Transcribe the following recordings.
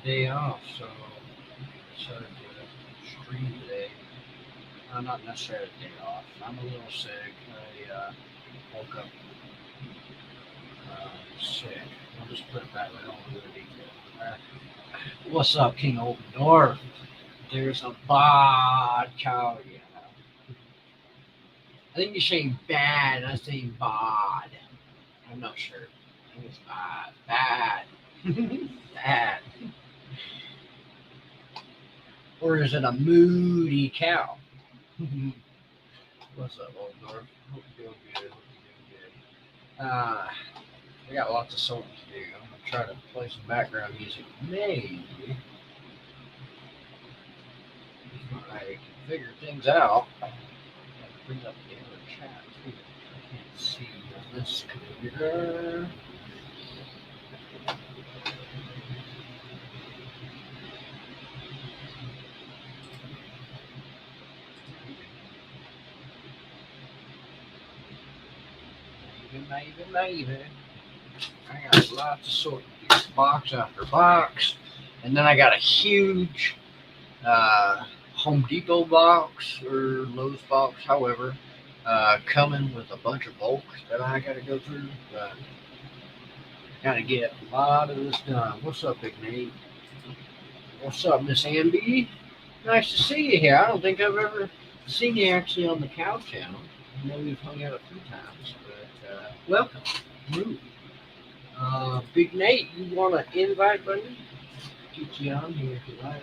day off, so I decided to stream today. Not necessarily a day off. I'm a little sick. I woke up sick. I'll just put it that way. I don't want to go into detail. What's up, King Open Door? There's a bod cow. Yeah. I think you're saying bad. I'm saying bod. I'm not sure. I think it's bad. Bad. Bad. Or is it a moody cow? What's up, Old North? Hope you're doing good. Hope you're doing good. I got lots of songs to do. I'm gonna try to play some background music. Maybe if I can figure things out. I can bring up the other chat too. I can't see on this computer. Maybe. I got lots of sorting, box after box, and then I got a huge Home Depot box or Lowe's box, however, coming with a bunch of bulk that I got to go through. But got to get a lot of this done. What's up, Big Nate? What's up, Miss Amby? Nice to see you here. I don't think I've ever seen you actually on the Cow Channel. I know we've hung out a few times, but welcome. Move. Big Nate, you want to invite, buddy? Get you on here if you like.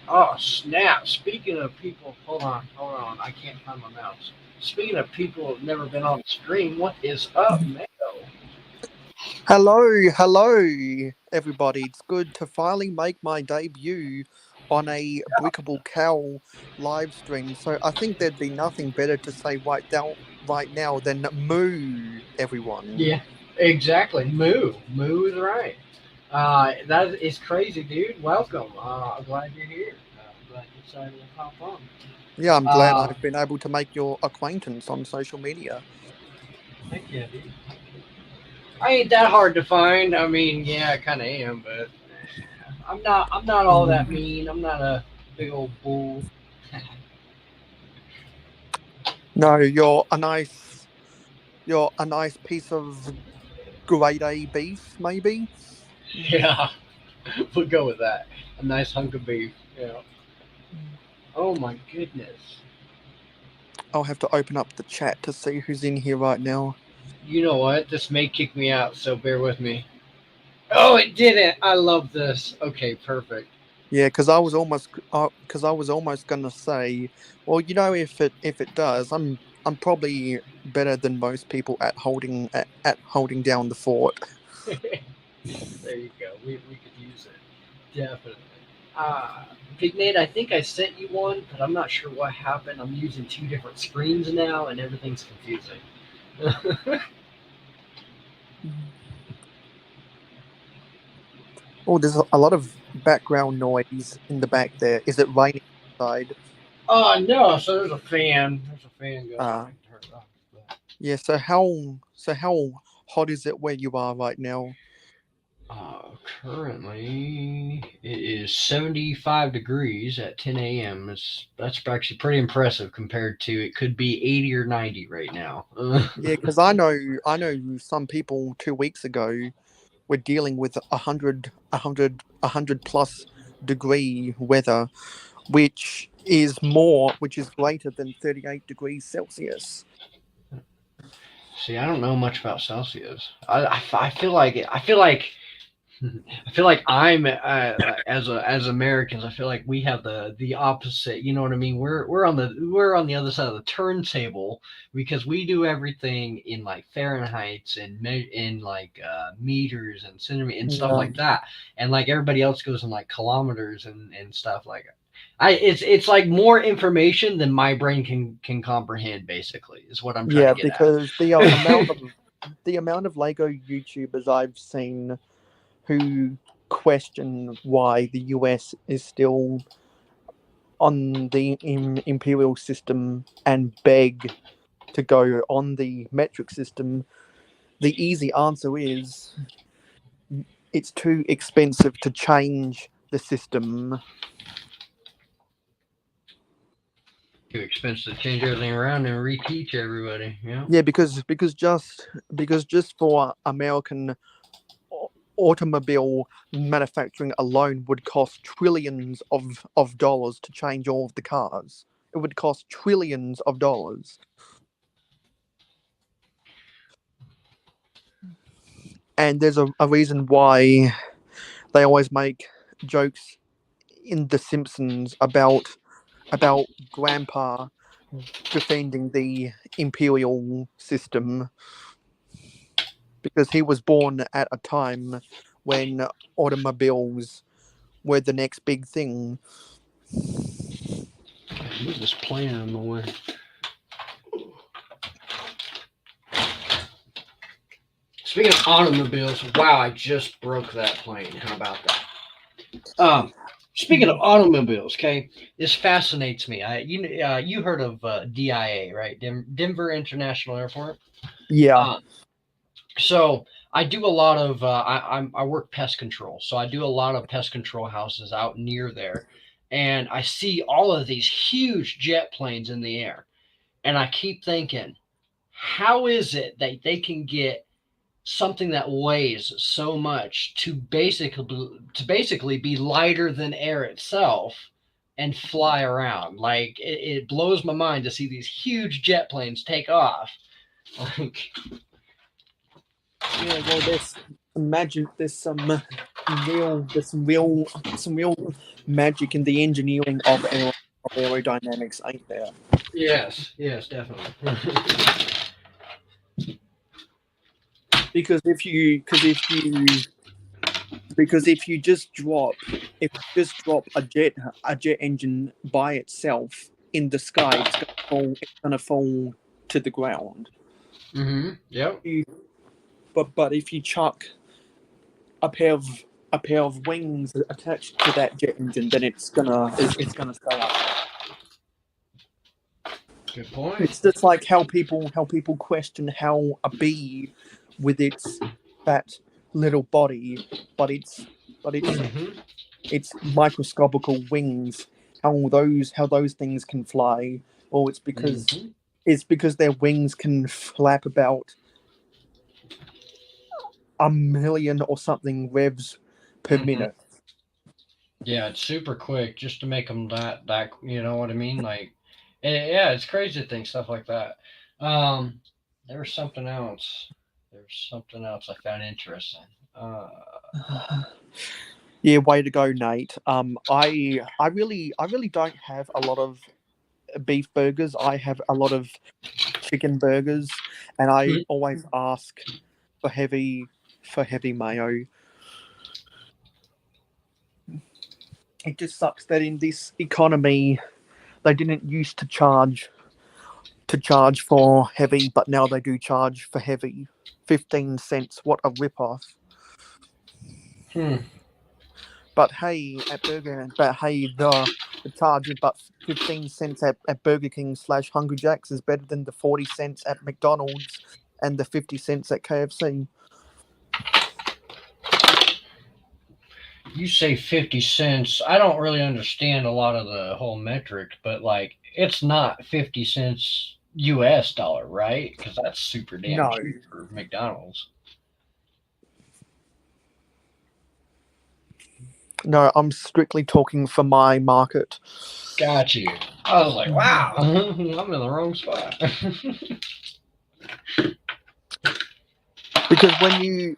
Oh, snap. Speaking of people, hold on. I can't find my mouse. Speaking of people who've never been on the stream, what is up, Mayo? Hello, everybody. It's good to finally make my debut on a Brickable Cow live stream. So I think there'd be nothing better to say right now than moo, everyone. Yeah, exactly. Moo is right. That is crazy, dude. Welcome. I'm glad you're here. I'm glad you decided to pop on. Yeah, I'm glad I've been able to make your acquaintance on social media. Heck yeah, dude. I ain't that hard to find. I mean, yeah, I kind of am, but I'm not. I'm not all that mean. I'm not a big old bull. No, you're a nice piece of grade A beef, maybe. Yeah, we'll go with that. A nice hunk of beef. Yeah. Oh my goodness. I'll have to open up the chat to see who's in here right now. You know what? This may kick me out, so bear with me. Oh, it didn't. I love this. Okay, perfect. Yeah, because I was almost gonna say, well, if it does, I'm probably better than most people at holding down the fort. There you go. We could use it. Definitely. Uh, Big Nate, I think I sent you one, but I'm not sure what happened. I'm using two different screens now, and everything's confusing. Oh, there's a lot of background noise in the back there. Is it raining outside? Oh no! So there's a fan. There's a fan going. I Uh, can turn it off. But, yeah. So how hot is it where you are right now? currently, it is 75 degrees at 10 a.m. That's actually pretty impressive compared to it could be 80 or 90 right now. Yeah, because I know some people 2 weeks ago were dealing with 100 plus degree weather, which is greater than 38 degrees Celsius. See, I don't know much about Celsius. I feel like I feel like I feel like I'm as Americans. I feel like we have the opposite. You know what I mean? We're on the other side of the turntable because we do everything in like Fahrenheits and in like meters and centimeters and stuff Yeah, like that, and like everybody else goes in like kilometers and stuff like. It's like more information than my brain can comprehend. Basically, is what I'm trying to yeah, get at. because the amount of Lego YouTubers I've seen who question why the US is still on the imperial system and beg to go on the metric system, the easy answer is it's too expensive to change the system. Too expensive to change everything around and reteach everybody. Yeah. Yeah, because just for American automobile manufacturing alone would cost trillions of dollars to change all of the cars. It would cost trillions of dollars. And there's a reason why they always make jokes in The Simpsons about Grandpa defending the imperial system because he was born at a time when automobiles were the next big thing. Move this plane out of my way. Speaking of automobiles, wow, I just broke that plane. How about that? Speaking of automobiles, okay, this fascinates me. You heard of DIA, right? Denver International Airport. Yeah. So I do a lot of I work pest control, so I do a lot of pest control houses out near there, and I see all of these huge jet planes in the air, and I keep thinking, how is it that they can get something that weighs so much to basically be lighter than air itself and fly around? Like it blows my mind to see these huge jet planes take off. Like, Yeah, well, there's some real magic in the engineering of aerodynamics, ain't there? yes, definitely. Because if you just drop a jet engine by itself in the sky, it's gonna fall to the ground. Yep. But if you chuck a pair of wings attached to that jet engine, then it's gonna stay up. Good point. It's just like how people question how a bee with its fat little body, but it's microscopical wings, how those things can fly. Well, it's because their wings can flap about 1,000,000 or something revs per minute. Yeah, it's super quick just to make them that you know what I mean? Like, yeah, it's crazy to think stuff like that. Um, there was something else. There's something else I found interesting. Uh, Yeah, way to go, Nate. I really don't have a lot of beef burgers. I have a lot of chicken burgers, and I always ask for heavy mayo. It just sucks that in this economy they didn't used to charge for heavy, but now they do charge for heavy. 15 cents. What a ripoff. But hey, the charge but 15 cents at Burger King / Hungry Jack's is better than the 40 cents at McDonald's and the 50 cents at KFC. you say 50 cents. I don't really understand a lot of the whole metric, but like, it's not 50 cents US dollar, right? Because that's super damn No. cheap for McDonald's. No, I'm strictly talking for my market. Got you. I was like, wow, I'm in the wrong spot. Because when you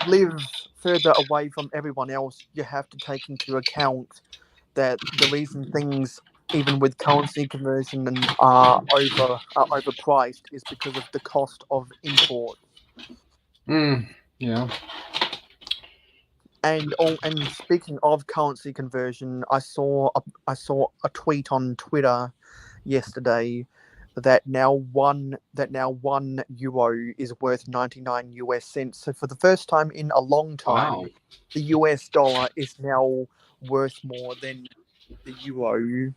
live further away from everyone else, you have to take into account that the reason things, even with currency conversion, are overpriced is because of the cost of import. Yeah. And speaking of currency conversion, I saw a tweet on Twitter yesterday that now one euro is worth 99 US cents. So for the first time in a long time, Wow. the US dollar is now worth more than the euro.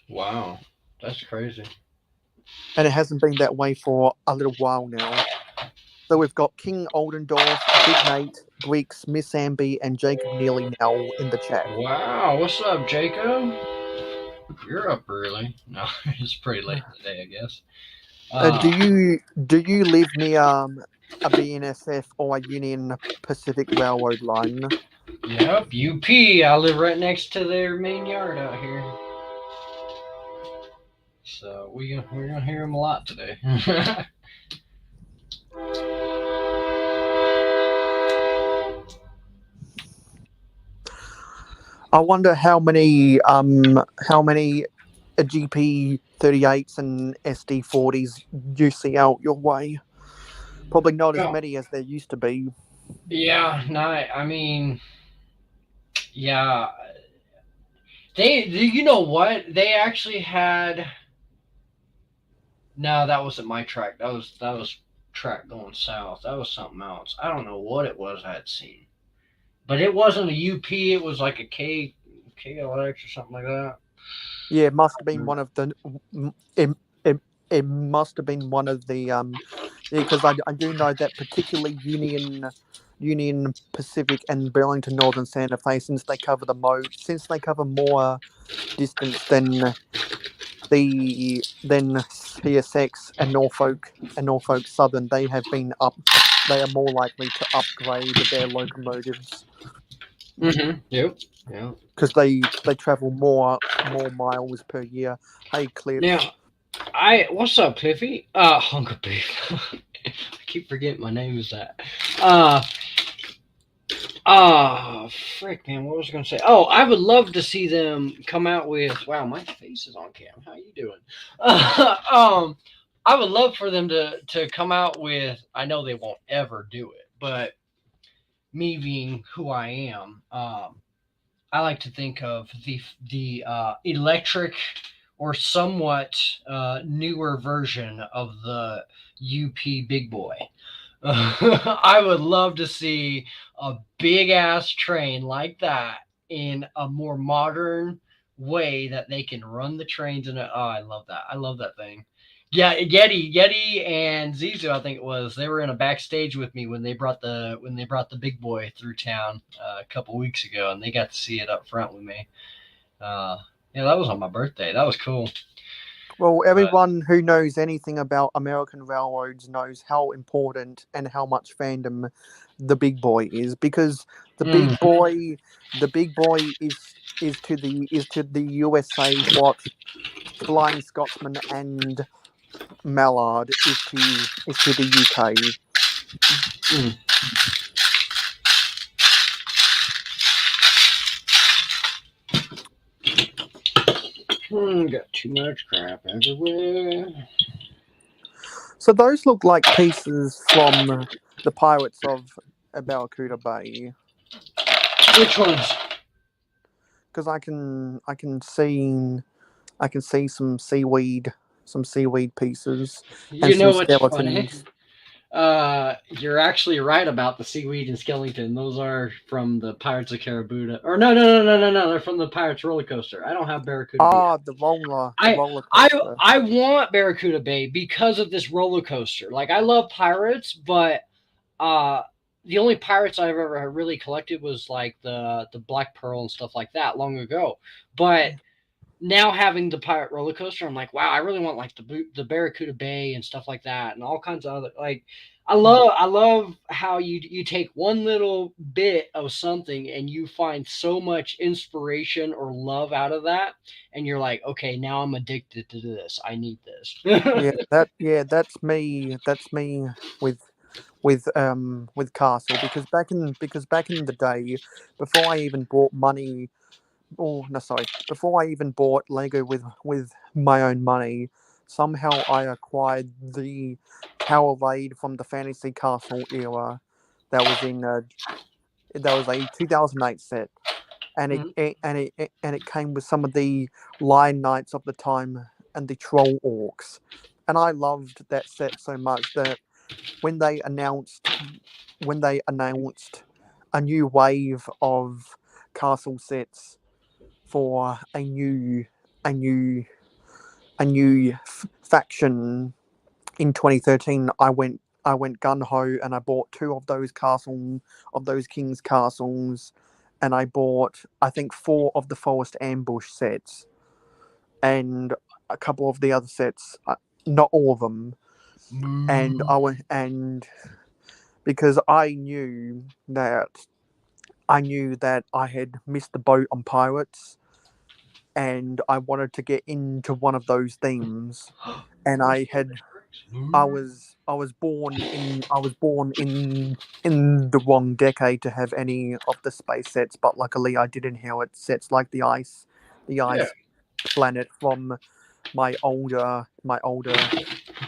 Wow. That's crazy. And it hasn't been that way for a little while now. So we've got King Oldendorf Big Nate, Bricks, Miss Amby, and Jacob Neely now in the chat. Wow, what's up, Jacob? You're up early. No, it's pretty late today, I guess. Do you live near a BNSF or a Union Pacific Railroad line? Yep, UP. I live right next to their main yard out here. So we're gonna hear them a lot today. I wonder how many GP 38s and SD 40s you see out your way. Probably not as many as there used to be. Yeah, no, I mean, yeah. You know what? They actually had. No, that wasn't my track. That was track going south. That was something else. I don't know what it was I had seen, but it wasn't a UP. It was like a KLX or something like that. Yeah, it must have been one of the. It, it must have been one of the because I do know that particularly Union Pacific and Burlington Northern Santa Fe, since they cover more distance than CSX and Norfolk Southern, they are more likely to upgrade their locomotives. Mm-hmm. Yep. Yeah. Because they travel more miles per year. Hey, Cliff. Now, what's up, Cliffy? Hunk of beef. I keep forgetting my name is that. Frick, man, what was I gonna say? Oh, I would love to see them come out with. Wow, my face is on cam. How you doing? I would love for them to come out with. I know they won't ever do it, but me being who I am, I like to think of the electric or somewhat newer version of the UP Big Boy. I would love to see a big ass train like that in a more modern way that they can run the trains in it. Oh, I love that. I love that thing. Yeah, Yeti, and Zizu, I think it was. They were in a backstage with me when they brought the big boy through town a couple weeks ago, and they got to see it up front with me. Yeah, that was on my birthday. That was cool. Well, everyone who knows anything about American railroads knows how important and how much fandom the big boy is, because the big boy is to the USA what Flying Scotsman and Mallard is to the UK. Got too much crap everywhere. So those look like pieces from the Pirates of Barracuda Bay. Which ones? Because I can see some seaweed pieces and You some know what's funny? skeletons. You're actually right about the seaweed and skeleton. Those are from the Pirates of Carabuda. Or no. They're from the Pirates roller coaster. I don't have Barracuda Bay. The roller I coaster. I want Barracuda Bay because of this roller coaster. Like, I love pirates, but the only pirates I've ever really collected was like the Black Pearl and stuff like that long ago. But now having the pirate roller coaster, I'm like, wow, I really want like the Barracuda Bay and stuff like that, and all kinds of other, like, I love how you take one little bit of something and you find so much inspiration or love out of that, and you're like, okay, now I'm addicted to this. I need this. That's me. That's me with Castle, because back in the day, before I even bought money. Oh no, sorry. Before I even bought Lego with my own money, somehow I acquired the Tower Raid from the Fantasy Castle era. That was a 2008 set, and it came with some of the Lion Knights of the time and the Troll Orcs, and I loved that set so much that when they announced a new wave of castle sets for a new faction in 2013, I went gun ho and I bought two of those king's castles, and I bought I think four of the forest ambush sets and a couple of the other sets, not all of them. And Moo. I went and because I knew that I had missed the boat on pirates, and I wanted to get into one of those themes. And Moo. I was born in the wrong decade to have any of the space sets, but luckily I did inherit sets like the Yeah. ice planet from my older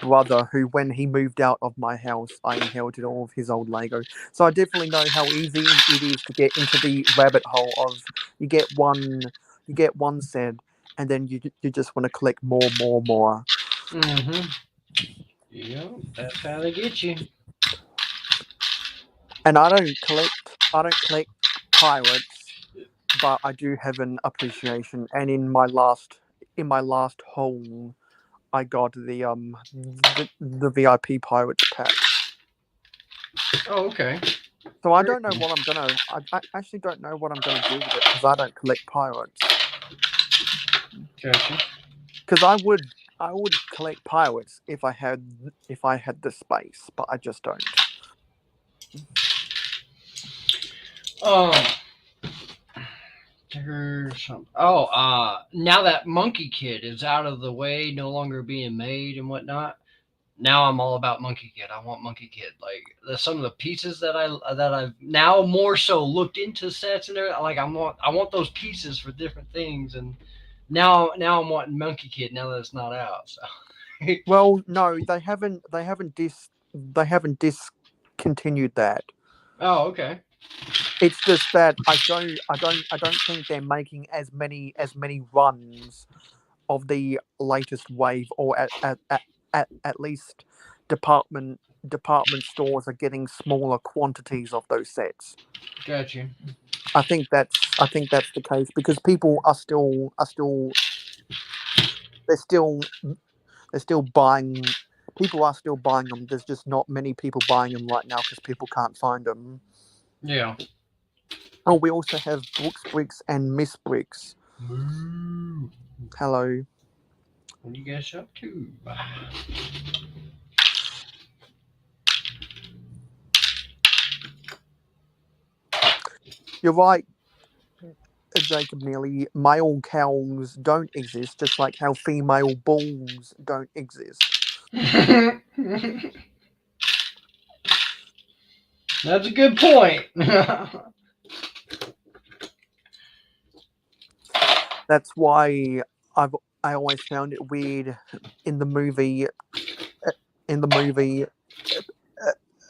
brother, who when he moved out of my house I inherited all of his old Lego. So I definitely know how easy it is to get into the rabbit hole of you get one you get one set and then you just want to collect more. Mm-hmm. Yep, that's how they get you. And I don't collect pirates, but I do have an appreciation. And in my last haul, I got the VIP pirates pack. Oh, okay. So I Very don't know cool. what I actually don't know what I'm gonna do with it because I don't collect pirates. Gotcha. Because I would collect pirates if I had the space, but I just don't. Um, there's some. Oh, now that Monkey Kid is out of the way, no longer being made and whatnot. Now I'm all about Monkey Kid. I want Monkey Kid. Like some of the pieces that I've now more so looked into sets and everything. Like I want those pieces for different things, and now I'm wanting Monkey Kid now that it's not out. So. Well, no, they haven't discontinued that. Oh, okay. It's just that I don't think they're making as many runs of the latest wave, or at least department stores are getting smaller quantities of those sets. Got you. I think that's the case because people are still they're still they're still buying. People are still buying them. There's just not many people buying them right now because people can't find them. Yeah. Oh, we also have Brooks Bricks and Miss Bricks. Moo. Hello. What are you guys up to? You're right, Jacob Neely. Male cows don't exist, just like how female bulls don't exist. That's a good point. That's why I've I always found it weird in the movie in the movie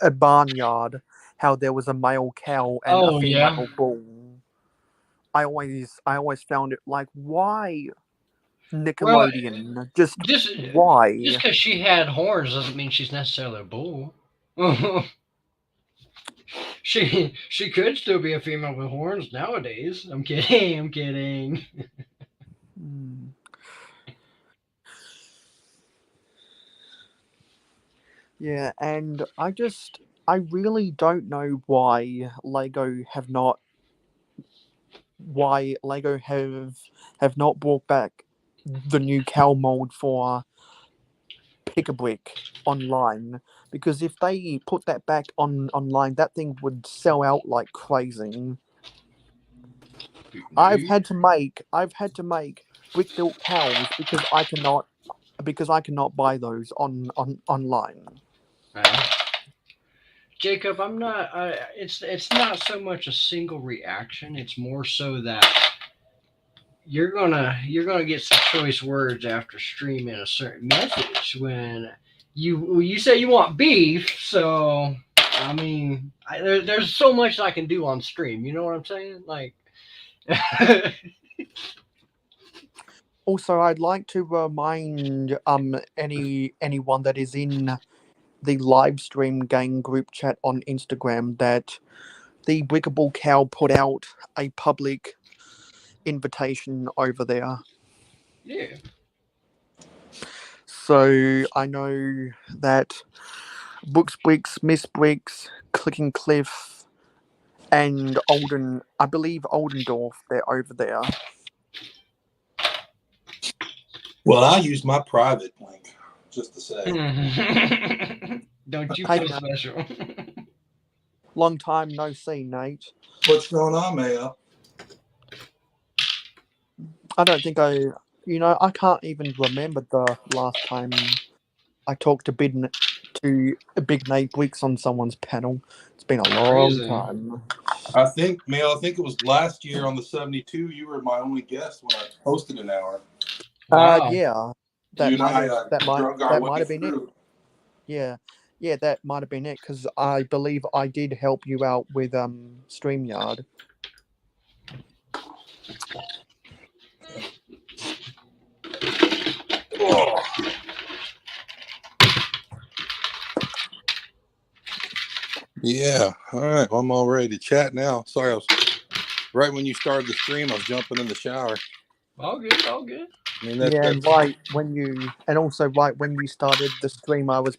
a barnyard how there was a male cow and a Oh yeah. female bull. I always found it like why Well, Nickelodeon? Just just just why? because she had horns doesn't mean she's necessarily a bull. She could still be a female with horns nowadays. I'm kidding. I'm kidding. Hmm. Yeah, and I really don't know why Lego have not brought back the new cow mold for Pick a Brick online, because if they put that back online, that thing would sell out like crazy. I've had to make brick built cows because I cannot buy those online. Uh, Jacob, I'm not. It's not so much a single reaction. It's more so that you're gonna get some choice words after streaming a certain message when you say you want beef. So I mean, there's so much I can do on stream. You know what I'm saying? Like, Also, I'd like to remind anyone that is in the live stream gang group chat on Instagram that the Brickable Cow put out a public invitation over there. yeah. So I know that Books Bricks, Miss Bricks, Clicking Cliff, and Olden. I believe Oldendorf. They're over there. Well, I use my private link, just to say. Don't you Hey, feel Nate. special? Long time no see, Nate. What's going on, Mayo? I don't think I can't even remember the last time I talked to Big Nate Weeks on someone's panel. It's been a long Crazy. time. I think it was last year on the 72. You were my only guest when I hosted an hour. Wow. Yeah, You and I drug our might way have been it. through. Yeah, that might have been it because I believe I did help you out with StreamYard. Oh. Yeah. All right. Well, I'm all ready to chat now. Sorry, I was right when you started the stream. I was jumping in the shower. All good. All good. I mean, And right when you started the stream, I was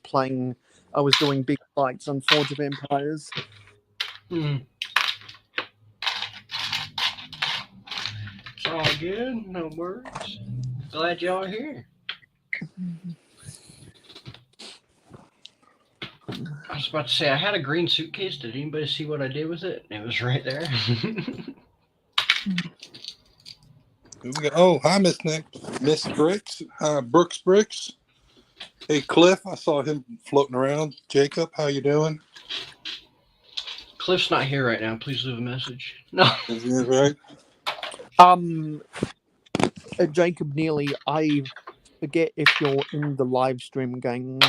doing big fights on Forge of Empires. It's all good. No worries. Glad y'all are here. I was about to say I had a green suitcase. Did anybody see what I did with it? It was right there. Oh, hi, Miss Nick, Miss Bricks, Brooks Bricks. Hey, Cliff, I saw him floating around. Jacob, how you doing? Cliff's not here right now. Please leave a message. No. Is he right? Jacob Neely, I forget if you're in the live stream gang.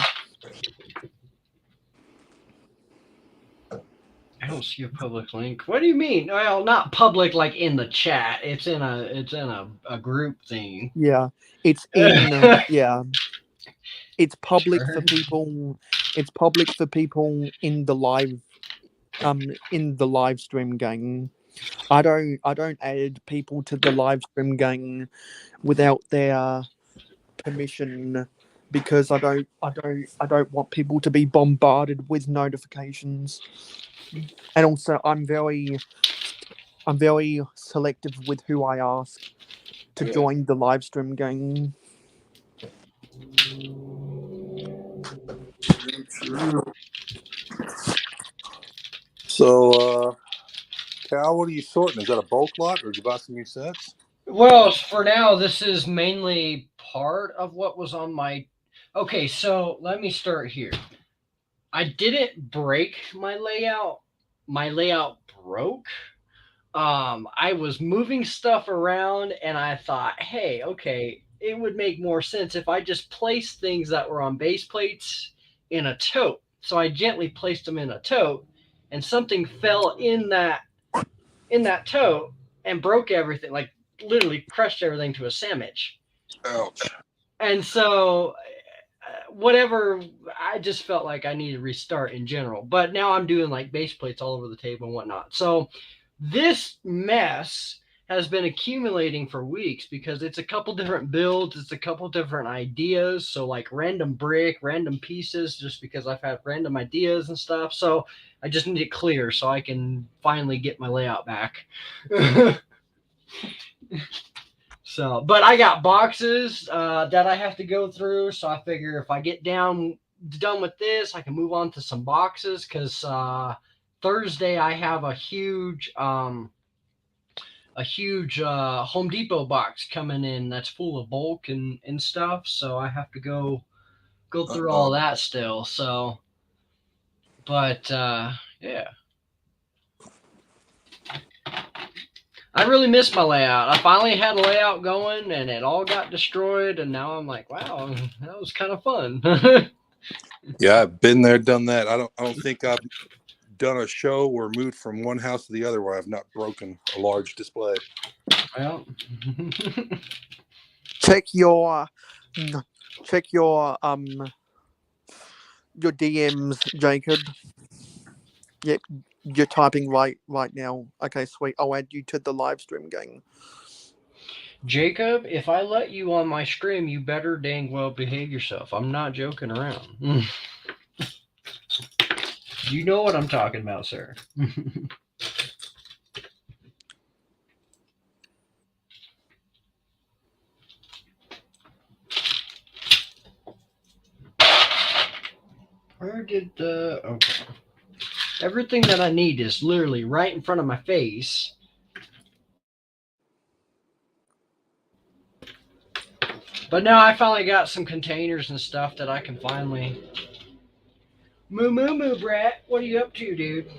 I don't see a public link. What do you mean? Well, not public like in the chat. It's in a group thing. Yeah, it's in yeah. It's public Sure. for people. It's public for people in the live stream gang. I don't add people to the live stream gang without their permission because I don't want people to be bombarded with notifications. And also I'm very selective with who I ask to join the live stream gang. So, Cal, what are you sorting? Is that a bulk lot, or did you buy some new sets? Well, for now, this is mainly part of what was on my. Okay, so let me start here. I didn't break my layout. My layout broke. I was moving stuff around, and I thought, hey, okay, it would make more sense if I just placed things that were on base plates in a tote. So I gently placed them in a tote, and something fell in that tote and broke everything, like literally crushed everything to a sandwich. Ouch. And so whatever, I just felt like I needed to restart in general. But now I'm doing like base plates all over the table and whatnot. So this mess has been accumulating for weeks because it's a couple different builds, it's a couple different ideas. So like random brick, random pieces, just because I've had random ideas and stuff. So I just need it clear so I can finally get my layout back. So, but I got boxes that I have to go through. So I figure if I get done with this, I can move on to some boxes because Thursday I have a huge Home Depot box coming in that's full of bulk and stuff. So I have to go through all that still. So, but yeah. I really missed my layout. I finally had a layout going and it all got destroyed. And now I'm like, wow, that was kind of fun. Yeah, I've been there, done that. I don't think I've done a show or moved from one house to the other where I've not broken a large display. Well, Check your DMs, Jacob. Yep, you're typing right now. Okay, sweet. I'll add you to the live stream gang. Jacob, if I let you on my stream, you better dang well behave yourself. I'm not joking around. You know what I'm talking about, sir. Where did the... Okay. Everything that I need is literally right in front of my face. But now I finally got some containers and stuff that I can finally... Moo, Brett. What are you up to, dude?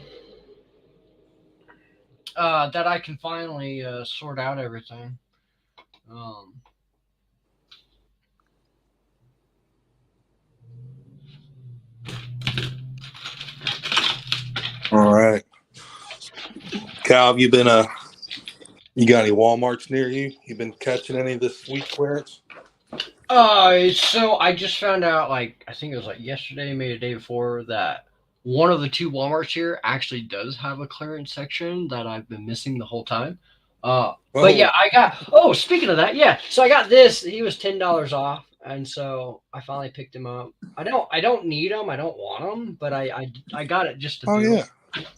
That I can finally sort out everything. All right. Cal, have you been you got any Walmarts near you? You been catching any of this sweet clearance? So I just found out, like, I think it was like yesterday, maybe the day before, that one of the two Walmarts here actually does have a clearance section that I've been missing the whole time. But yeah, I got. Oh, speaking of that, yeah. So I got this. He was $10 off, and so I finally picked him up. I don't need them. I don't want them, but I got it just to. Oh yeah,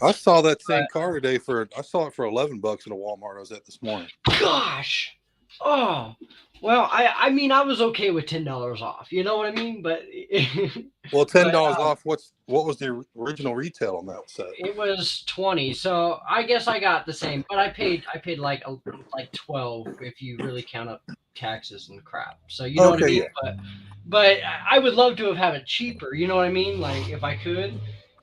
I saw that same car today I saw it for $11 at a Walmart I was at this morning. Gosh, oh. Well, I mean, I was okay with $10 off. You know what I mean? But well, $10 off. What was the original retail on that set? It was 20. So I guess I got the same, but I paid like 12 if you really count up taxes and crap. So you know what I mean? Yeah. But I would love to have had it cheaper. You know what I mean? Like if I could,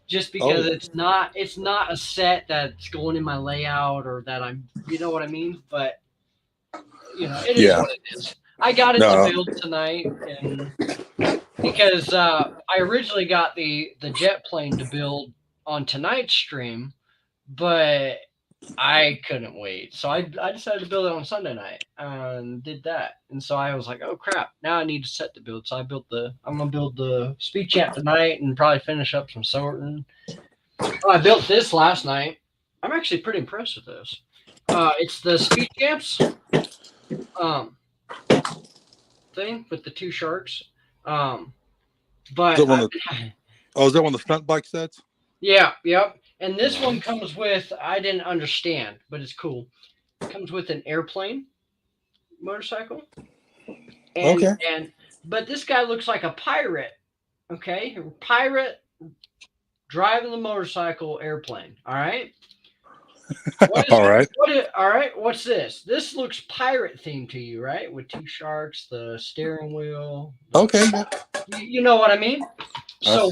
just because it's not a set that's going in my layout or that I'm. You know what I mean? But. You know, it is what it is. I got it to build tonight, and because I originally got the jet plane to build on tonight's stream, but I couldn't wait, so I decided to build it on Sunday night and did that. And so I was like, oh crap, now I need a set to build. So I'm gonna build the Speed Champ tonight and probably finish up some SoRtInG. I built this last night. I'm actually pretty impressed with this. It's the Speed Champs. Thing with the two sharks. But is that one of the stunt bike sets? Yeah, yep. And this one comes with, I didn't understand, but it's cool. It comes with an airplane motorcycle. But this guy looks like a pirate. Okay? A pirate driving the motorcycle airplane. All right? All right. All right. What's this? This looks pirate themed to you, right? With two sharks, the steering wheel. Okay. You know what I mean? So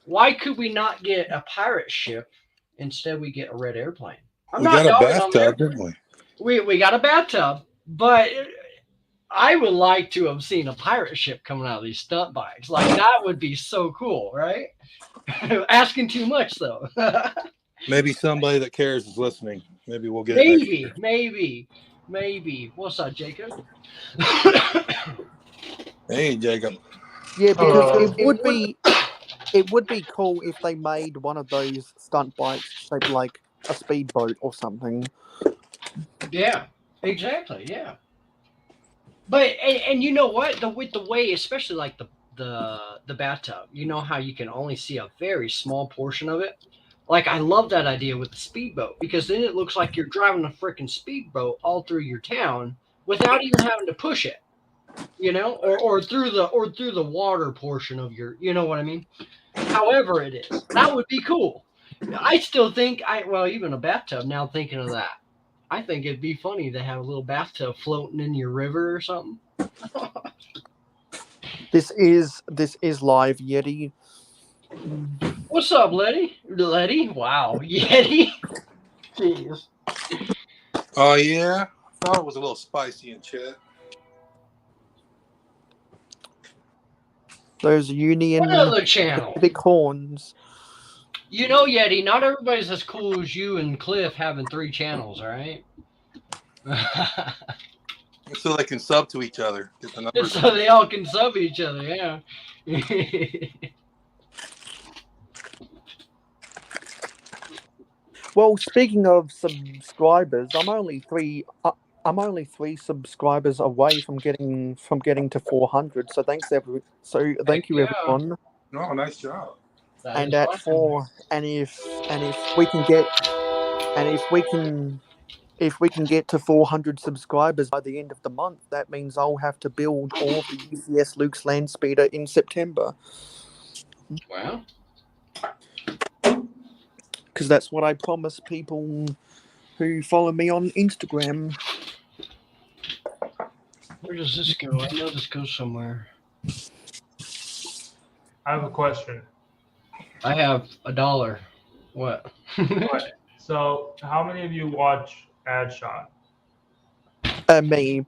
why could we not get a pirate ship? Instead, we get a red airplane. We got a bathtub, didn't we? We got a bathtub, but I would like to have seen a pirate ship coming out of these stunt bikes. Like that would be so cool, right? Asking too much though. Maybe somebody that cares is listening. Maybe we'll get it. Maybe. What's up, Jacob? Hey, Jacob. Yeah, because it would be cool if they made one of those stunt bikes shaped like a speedboat or something. Yeah, exactly. Yeah. But and you know what? With the way, especially like the bathtub, you know how you can only see a very small portion of it. Like, I love that idea with the speedboat because then it looks like you're driving a freaking speedboat all through your town without even having to push it, you know, or through the water portion of your, you know what I mean? However it is, that would be cool. I still think even a bathtub. Now thinking of that, I think it'd be funny to have a little bathtub floating in your river or something. This is live, Yeti. What's up, Letty? Wow, Yeti. Jeez. Oh yeah, I thought it was a little spicy in chat. Those Union channel big horns. You know, Yeti, not everybody's as cool as you and Cliff having 3 channels, all right? So they can sub to each other. Get the numbers. So they all can sub each other, yeah. Well, speaking of subscribers, I'm only 3 subscribers away from getting to 400. So thank you everyone. Oh, nice job. That and is at awesome. 4, and if we can get and if we can get to 400 subscribers by the end of the month, that means I'll have to build all of the UCS Luke's land speeder in September, Wow. because that's what I promise people who follow me on Instagram. Where does this go? I know this goes somewhere. I have a question. I have $1. What? What? So, how many of you watch AdShot? Me.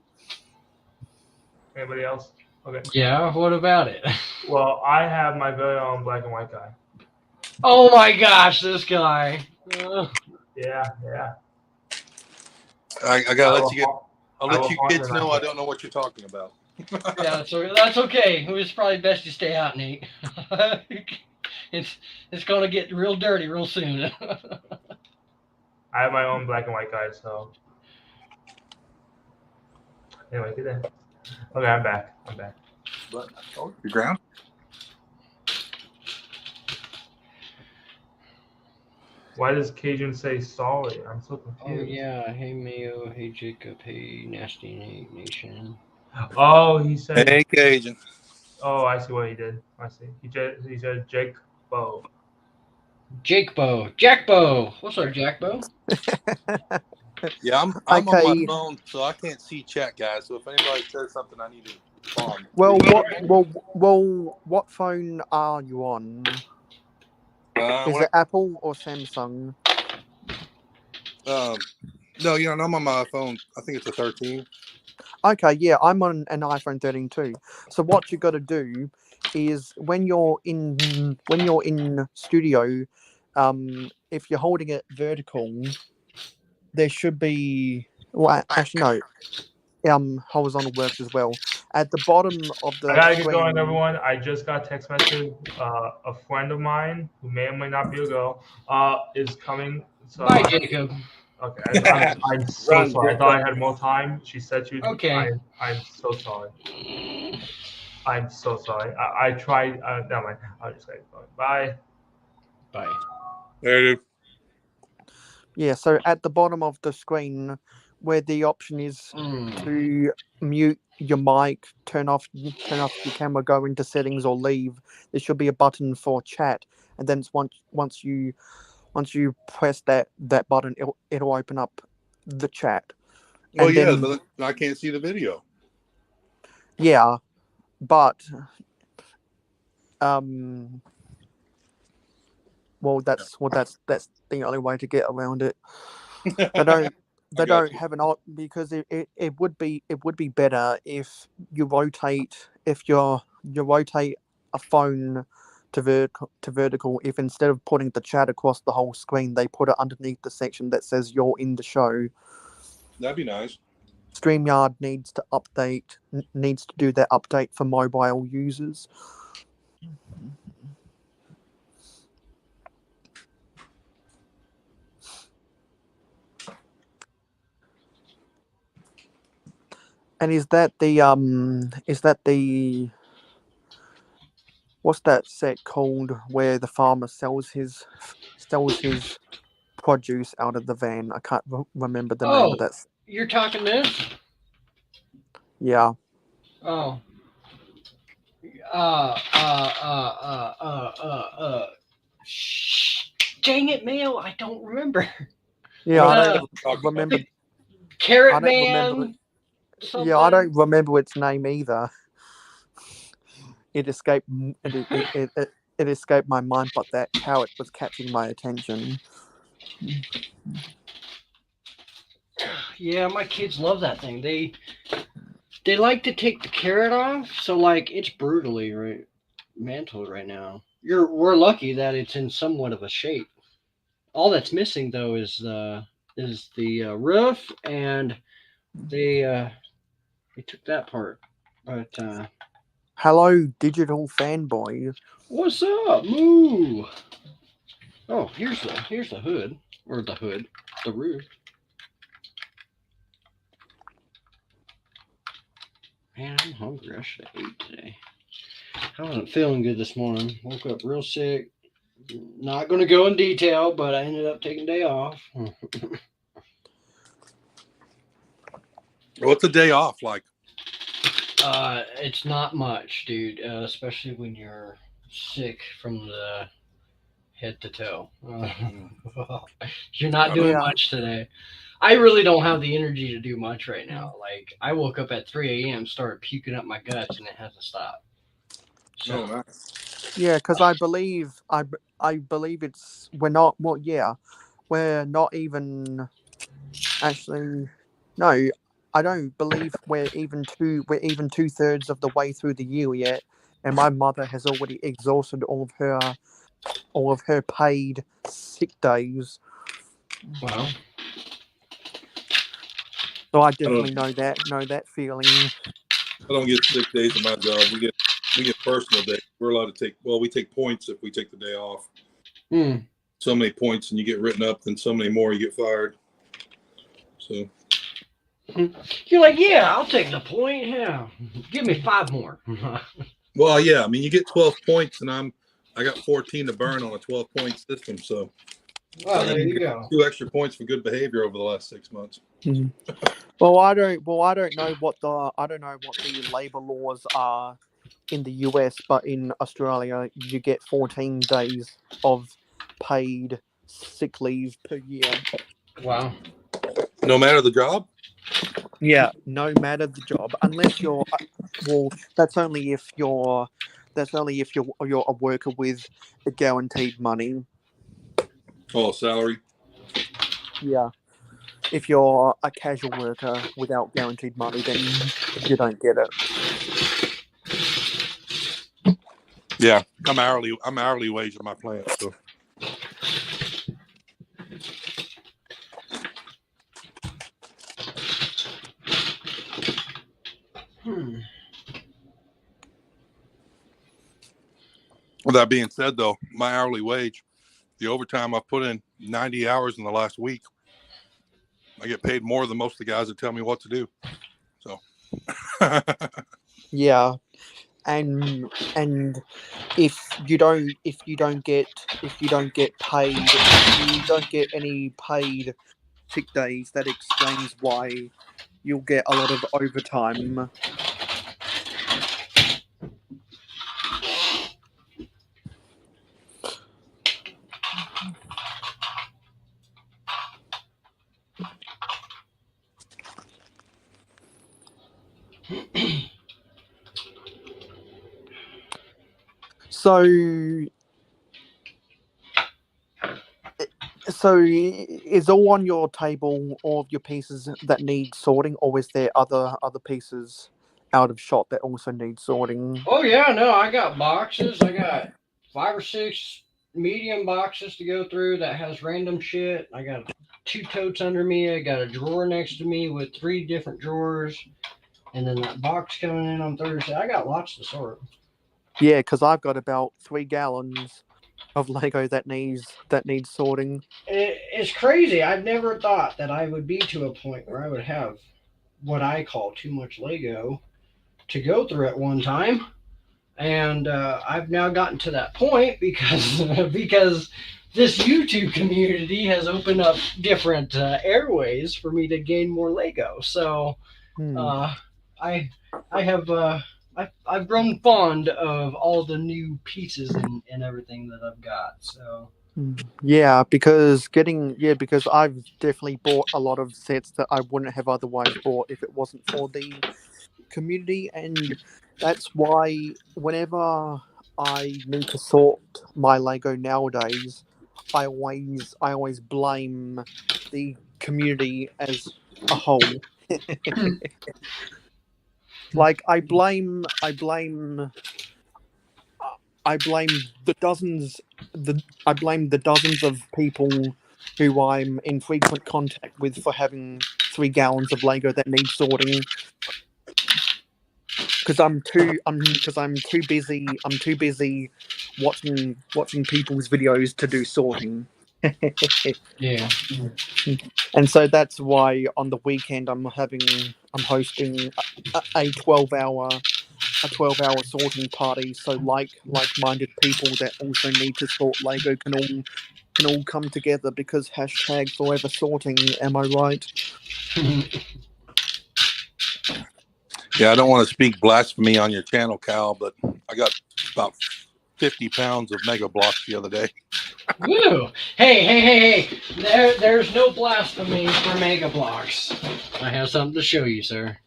Anybody else? Okay. Yeah, what about it? Well, I have my very own black and white guy. Oh my gosh, this guy. Yeah. I gotta let will you get. haunt- I'll I let will you haunt kids the know night. I don't know what you're talking about. Yeah, so that's okay. It's probably best you stay out, Nate. it's gonna get real dirty real soon. I have my own black and white guy, so. Anyway, get there. Okay, I'm back. But oh, you're ground. Why does Cajun say sorry? I'm so Oh confused. yeah, hey Mayo, hey Jacob, hey Nasty Nate Nation. Oh, he said. Hey, Cajun. Oh, I see what he did. I see. He said Jake Bo. Jack Bo. What's up, Jack Bo? Yeah, I'm on my Okay. phone, so I can't see chat, guys. So if anybody says something, I need to respond. Well, what phone are you on? Is it Apple or Samsung? No, I'm on my phone. I think it's a 13. Okay, yeah, I'm on an iPhone 13 too. So what you got to do is when you're in studio, if you're holding it vertical, there should be. Well, actually no. Horizontal works as well. At the bottom of I the gotta get screen. going, everyone. I just got a text message. A friend of mine, who may or may not be a girl, is coming. So Bye, Jacob. Okay, I'm so Run, sorry. I Jacob. thought I had more time. She said she was. Okay. I'm so sorry. I'm so sorry. I tried. Never mind. I'll just get going. Bye. Bye. There, dude. Yeah, so at the bottom of the screen, where the option is to mute your mic, turn off your camera, go into settings or leave, there should be a button for chat, and then once you press that button, it'll open up the chat. Well, And yeah, then, but I can't see the video. yeah, but that's the only way to get around it. They don't have an alt, because it would be better if you rotate a phone to vertical, if instead of putting the chat across the whole screen, they put it underneath the section that says you're in the show. That'd be nice. StreamYard needs to do that update for mobile users. And is that the what's that set called where the farmer sells his produce out of the van? I can't remember the name of that. You're talking this? Yeah. Oh. Dang it, Mayo! I don't remember. Yeah, I I don't remember. Carrot I don't remember Man. Yeah, I don't remember its name either. It escaped. It escaped my mind, but that carrot was catching my attention. Yeah, my kids love that thing. They like to take the carrot off, so like it's brutally mantled right now. We're lucky that it's in somewhat of a shape. All that's missing though is the roof, and they took that part. But Hello, digital fanboy. what's up? Moo. Oh, here's the hood, or the roof. Man, I'm hungry. I should have ate today. I wasn't feeling good this morning. Woke up real sick. Not going to go in detail, but I ended up taking a day off. What's a day off like? It's not much, dude. Especially when you're sick from the head to toe. You're not doing Yeah. much today. I really don't have the energy to do much right now. Like I woke up at 3 a.m., started puking up my guts, and it hasn't stopped. So Oh, nice. Yeah, because I believe it's we're not we're not even actually no, I don't believe we're even 2/3 of the way through the year yet, and my mother has already exhausted all of her paid sick days. wow. So I I definitely don't. know that feeling. I don't get sick days in my job. We get personal days. We're allowed to take. Well, we take points if we take the day off. Hmm. So many points, and you get written up. Then so many more, you get fired. So You're like, yeah, I'll take the point. Yeah, give me 5 more. well, yeah. I mean, you get 12 points, and I got 14 to burn on a 12-point system. So Well, I got there you go. 2 extra points for good behavior over the last 6 months. Mhm. Well, I don't know what the labor laws are in the US, but in Australia, you get 14 days of paid sick leave per year. Wow. No matter the job. Yeah, no matter the job, unless you're well, that's only if you're a worker with a guaranteed money. Oh, salary. Yeah, if you're a casual worker without guaranteed money, then you don't get it. Yeah, I'm hourly. I'm hourly wage in my plant. So Hmm. with that being said, though, my hourly wage, the overtime I've put in 90 hours in the last week, I get paid more than most of the guys that tell me what to do. So Yeah, and if you don't get paid, if you don't get any paid sick days, that explains why you'll get a lot of overtime. So is all on your table all of your pieces that need sorting, or is there other pieces out of shot that also need sorting? Oh yeah, no, I got boxes. I got 5 or 6 medium boxes to go through that has random shit. I got 2 totes under me. I got a drawer next to me with 3 different drawers, and then that box coming in on Thursday. I got lots to sort. Yeah, because I've got about 3 gallons of Lego that needs sorting. It's crazy. I've never thought that I would be to a point where I would have what I call too much Lego to go through at one time. And I've now gotten to that point because because this YouTube community has opened up different airways for me to gain more Lego. So Hmm. I I have I've grown fond of all the new pieces and everything that I've got. So Yeah, because I've definitely bought a lot of sets that I wouldn't have otherwise bought if it wasn't for the community, and that's why whenever I need to sort my Lego nowadays, I always blame the community as a whole. Like I blame the dozens of people who I'm in frequent contact with for having 3 gallons of Lego that need sorting. Because I'm too busy watching people's videos to do sorting. yeah. And so that's why on the weekend I'm hosting a 12-hour a 12-hour sorting party, so like-minded people that also need to sort Lego can all come together because hashtag forever sorting. Am I right? Yeah, I don't want to speak blasphemy on your channel, Cal, but I got about 50 pounds of Mega Blocks the other day. Woo! Hey! There's no blasphemy for Mega Blocks. I have something to show you, sir.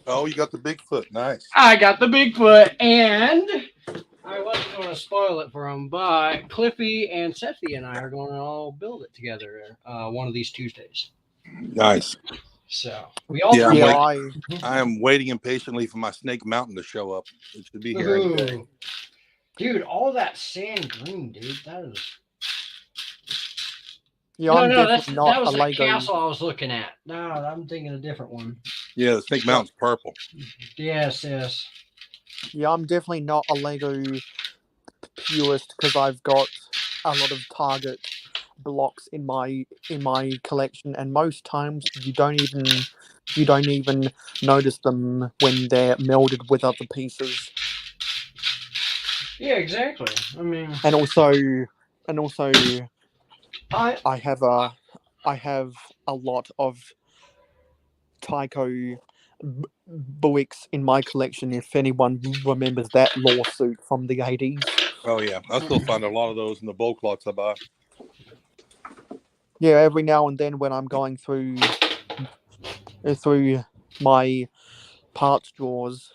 Oh, you got the Bigfoot. Nice. I got the Bigfoot, and I wasn't going to spoil it for him, but Cliffy and Seffi and I are going to all build it together one of these Tuesdays. Nice. So we all Yeah, three. I am waiting impatiently for my Snake Mountain to show up. It should be here any day. Dude, all that sand green, dude. That is. Yeah, That not was a the Lego. castle I was looking at. No, I'm thinking a different one. Yeah, the Snake Mountain's purple. Yes. Yeah, I'm definitely not a Lego purist because I've got a lot of Target blocks in my collection, and most times you don't even notice them when they're melded with other pieces. Yeah, exactly. I mean, and also I I have a lot of Tycho Buicks in my collection. If anyone remembers that lawsuit from the 80s. Oh, yeah. I still find a lot of those in the bulk lots I buy. Yeah, every now and then when I'm going through my parts drawers,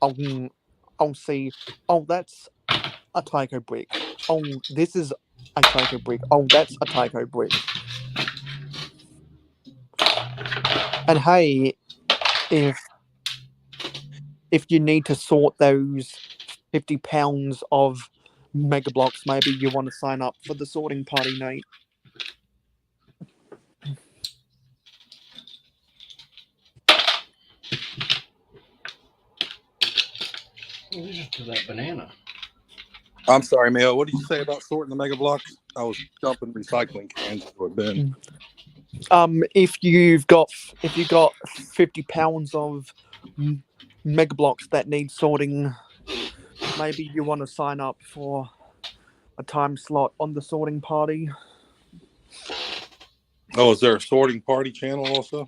I'll see, oh, that's a Tycho brick. Oh, this is a Tycho brick. Oh, that's a Tycho brick. And hey, if you need to sort those 50 pounds of Mega Blocks, maybe you want to sign up for the sorting party, Nate. just to that banana. I'm sorry, Mayo. What did you say about sorting the Mega Blocks? I was dumping recycling cans into a bin. If you've got 50 pounds of Mega Blocks that need sorting, maybe you want to sign up for a time slot on the sorting party. Oh, is there a sorting party channel also?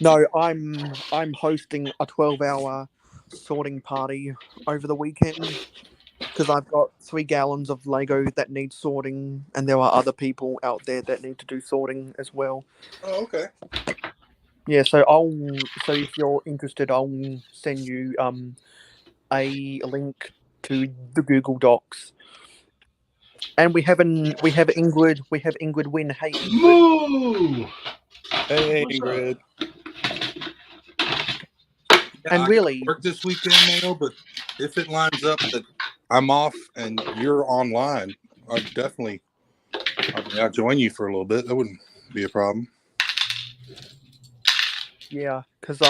No, I'm hosting a 12-hour sorting party over the weekend because I've got 3 gallons of Lego that need sorting, and there are other people out there that need to do sorting as well. Oh, okay. Yeah, so if you're interested, I'll send you a link to the Google Docs. And we have Ingrid win. Hey, Ingrid. Moo! Hey, What's Ingrid. And really, I work this weekend, Mayo, but if it lines up that I'm off and you're online, I'll join you for a little bit. That wouldn't be a problem. yeah, because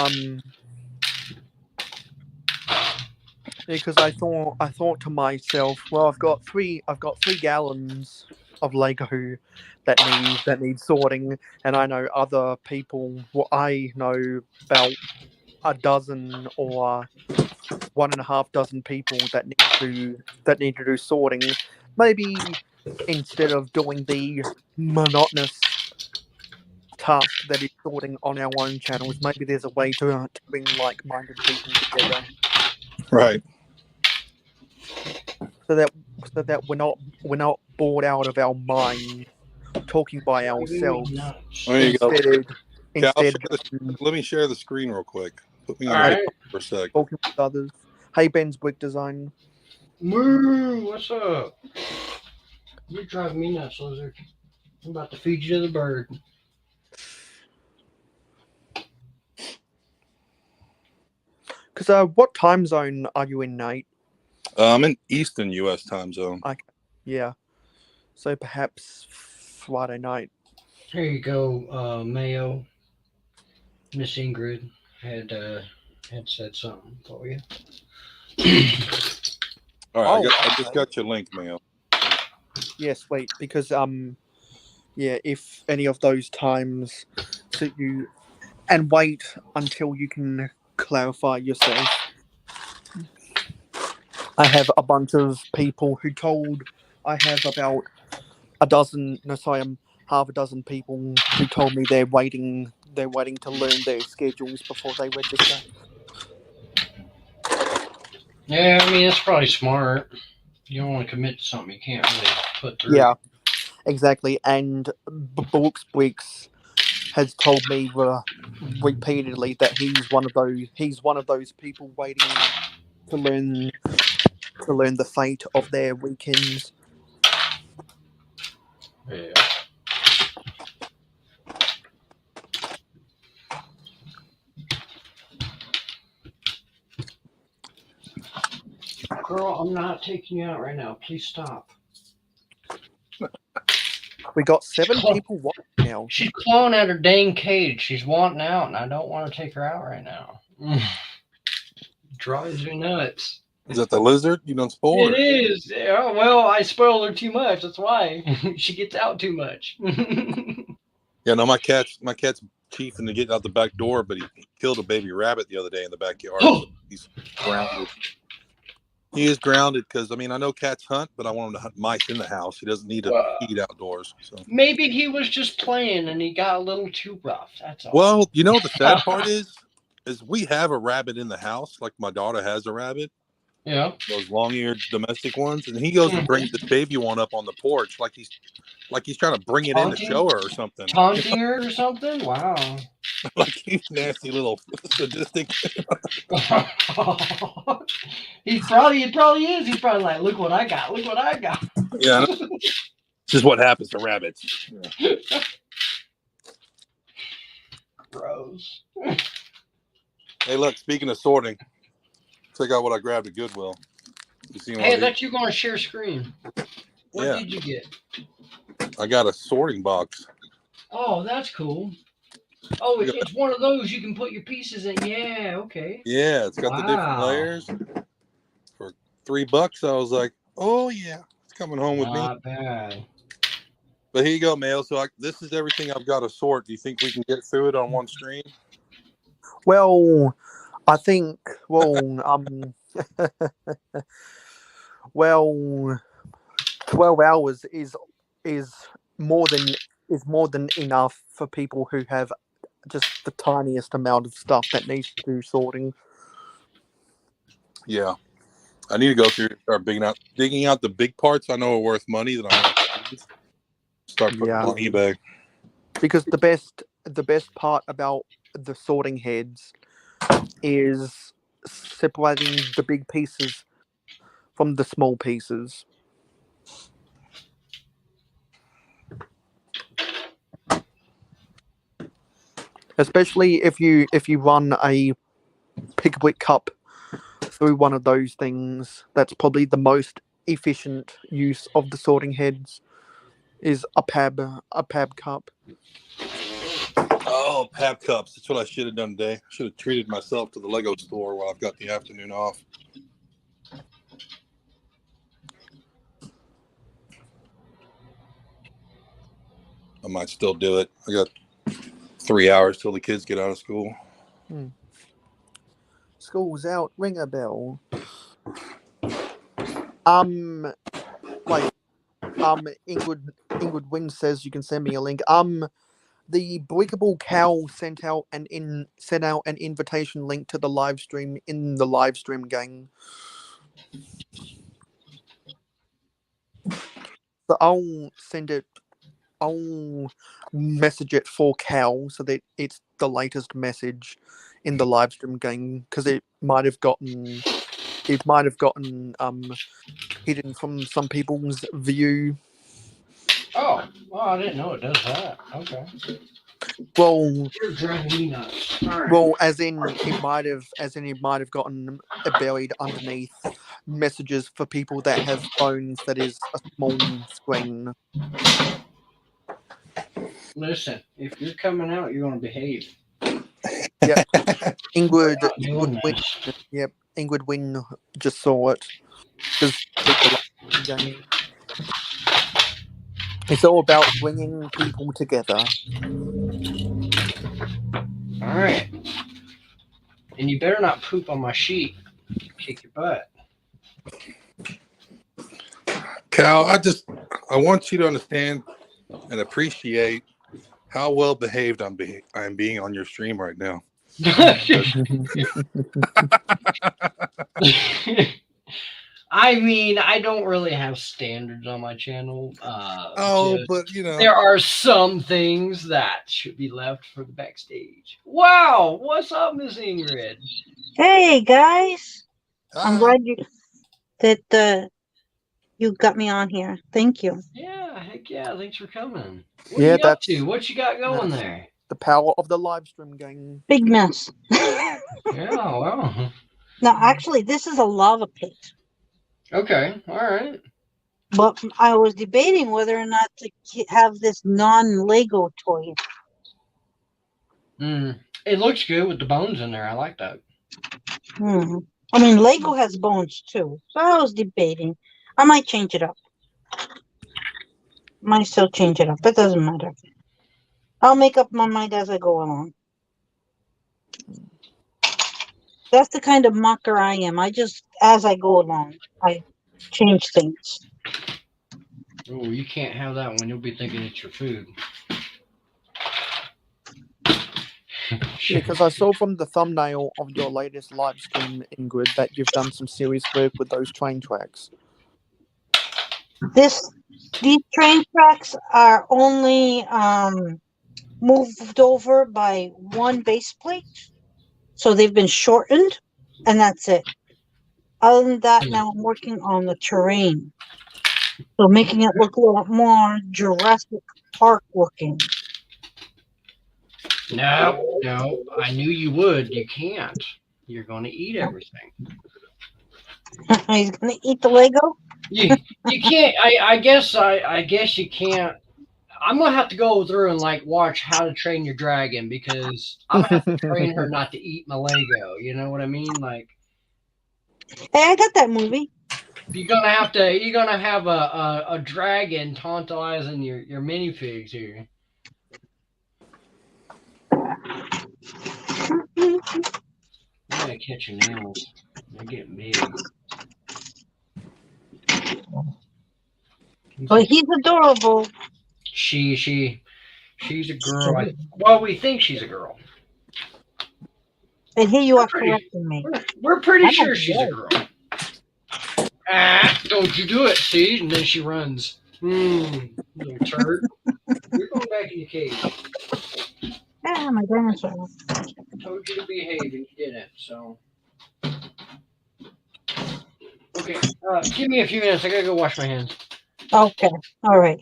I thought to myself, well, I've got 3 gallons of Lego that need sorting, and I know other people. Well, I know about a dozen or 1.5 dozen people that need to do sorting. Maybe instead of doing the monotonous task that is sorting on our own channels, maybe there's a way to bring like-minded people together. Right. So that we're not bored out of our mind talking by ourselves. There you go. Instead, let me share the screen real quick. Put me on All right. for a sec. talking with others. Hey, Ben's Brick Design. Moo! What's up? You're driving me nuts, lizard. I'm about to feed you to the bird. Because what time zone are you in, Nate? I'm in Eastern U.S. time zone. Yeah. So perhaps Friday night. Here you go, Mayo. Miss Ingrid had said something for you. All right, I just got your link, Mayo. Yeah, sweet. Because yeah, if any of those times suit you, and wait until you can clarify yourself. I have a bunch of people who told I have about half a dozen people who told me they're waiting to learn their schedules before they register. Yeah, I mean, it's probably smart. You don't want to commit to something you can't really put through. Yeah, exactly. And Brooks has told me repeatedly that he's one of those people waiting to learn the fate of their weekends. Yeah. Girl, I'm not taking you out right now. Please stop. We got 7 people watching now. She's clawing at her dang cage. She's wanting out, and I don't want to take her out right now. Drives me nuts. Is that the lizard? You don't spoil her. It is. Yeah, well, I spoil her too much. That's why she gets out too much. Yeah, no, my cat's chiefing to get out the back door, but he killed a baby rabbit the other day in the backyard. So he's grounded. He is grounded because, I mean, I know cats hunt, but I want him to hunt mice in the house. He doesn't need to eat outdoors. So Maybe he was just playing and he got a little too rough. That's all. Well, you know what the sad part is we have a rabbit in the house. Like my daughter has a rabbit. Yeah. Those long-eared domestic ones, and he goes and brings the baby one up on the porch like he's trying to bring it in to show her or something. Taunting her or something? Wow. Like he's nasty little sadistic. He probably is. He's probably like, look what I got. Look what I got. Yeah. This is what happens to rabbits. Yeah. Gross. Hey, look, speaking of sorting, check out what I grabbed at Goodwill. You see Hey, that's you going to share screen. What did you get? I got a sorting box. Oh, that's cool. Oh, it's one of those you can put your pieces in. Yeah, okay. Yeah, it's got the different layers. For $3, I was like, oh, yeah, it's coming home with me. Not bad. But here you go, Mail. So this is everything I've got to sort. Do you think we can get through it on one stream? Well, I think, well, 12 hours is more than enough for people who have just the tiniest amount of stuff that needs to do sorting. Yeah, I need to go through and start digging out the big parts I know are worth money that I'm going to start putting on eBay. Because the best part about the sorting heads is separating the big pieces from the small pieces. Especially if you run a Pickwick cup through one of those things, that's probably the most efficient use of the sorting heads is a pab cup. Oh, pab cups. That's what I should have done today. I should have treated myself to the Lego store while I've got the afternoon off. I might still do it. I got 3 hours till the kids get out of school. School's out. Ring a bell. Ingrid Wynn says you can send me a link. The Breakable Cow sent out an invitation link to the live stream in the live stream gang. So I'll message it for Cal so that it's the latest message in the live stream gang, because it might have gotten hidden from some people's view. Oh, well, I didn't know it does that. Okay. Well, You're driving me nuts. All right. well, as in it might have gotten buried underneath messages for people that have phones that is a small screen. Listen, if you're coming out, you're going to behave. Yep. Ingrid Nice. Wynn just saw it. It's all about bringing people together. All All right. And you better not poop on my sheet. Kick your butt. Cal, I want you to understand and appreciate how well behaved I'm being on your stream right now. I mean, I don't really have standards on my channel. But you know, there are some things that should be left for the backstage. Wow, what's up, Miss Ingrid? Hey guys, I'm hi. glad that you got me on here. Thank you. Yeah, heck yeah, thanks for coming. What Yeah, are you up that's- to? What you got going that's- there? The power of the live stream gang. Big mess. Yeah, wow. No, actually, this is a lava pit. Okay, all right. But I was debating whether or not to have this non-Lego toy. It looks good with the bones in there. I like that. I mean, Lego has bones too. So I was debating. I might change it up. Might still change it up. It doesn't matter. I'll make up my mind as I go along. That's the kind of mucker I am. I just, as I go along, I change things. Oh, you can't have that one. You'll be thinking it's your food. Because I saw from the thumbnail of your latest live stream, Ingrid, that you've done some serious work with those train tracks. These train tracks are only moved over by one base plate, so they've been shortened, and that's it. Other than that, now I'm working on the terrain, so making it look a lot more Jurassic Park looking. No, I knew you would. You can't. You're going to eat everything. He's gonna eat the Lego. You can't. I guess you can't. I'm gonna have to go through and like watch How to Train Your Dragon because I'm gonna have to train her not to eat my Lego. You know what I mean? Like, Hey, I got that movie. you're gonna have a dragon tantalizing your minifigs here. You gotta catch your nails. They're getting big. But he's adorable. She's a girl. Well, we think she's a girl. And here you are Pretty- correcting me. We're pretty I'm sure not she's a good. girl. Don't you do it, see? And then she runs. Little turd. You're going back in your cage. Yeah, my dinosaur. Told you to behave and you didn't, so. Okay, give me a few minutes. I gotta go wash my hands. Okay, all right.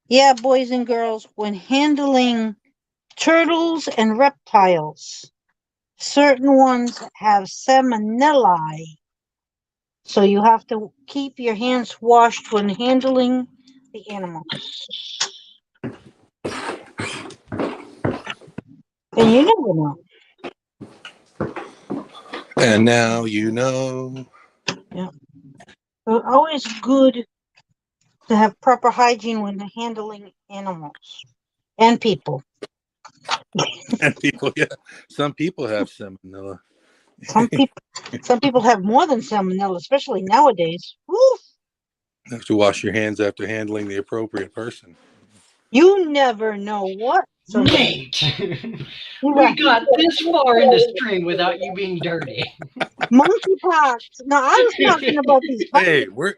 Yeah, boys and girls, when handling turtles and reptiles, certain ones have salmonella. So you have to keep your hands washed when handling the animals. And you never know. And now you know. So it's always good to have proper hygiene when handling animals and people. And people, yeah, some people have salmonella. Some people have more than salmonella, especially nowadays. Woo! You have to wash your hands after handling the appropriate person. You never know what. Nate! We got this far in the stream without you being dirty. Monkeypox. No, I was talking about these. Hey, we're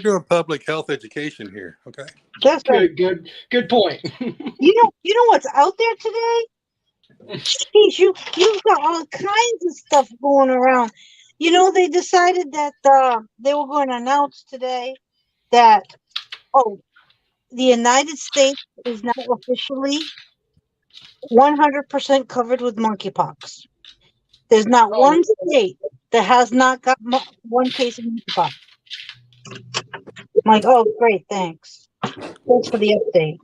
doing public health education here, okay? That's right. Good point. You know what's out there today? Jeez, you've got all kinds of stuff going around. You know, they decided that they were going to announce today that the United States is now officially 100% covered with monkeypox. There's not one state that has not got one case of monkeypox. I'm like, oh, great, thanks. Thanks for the update.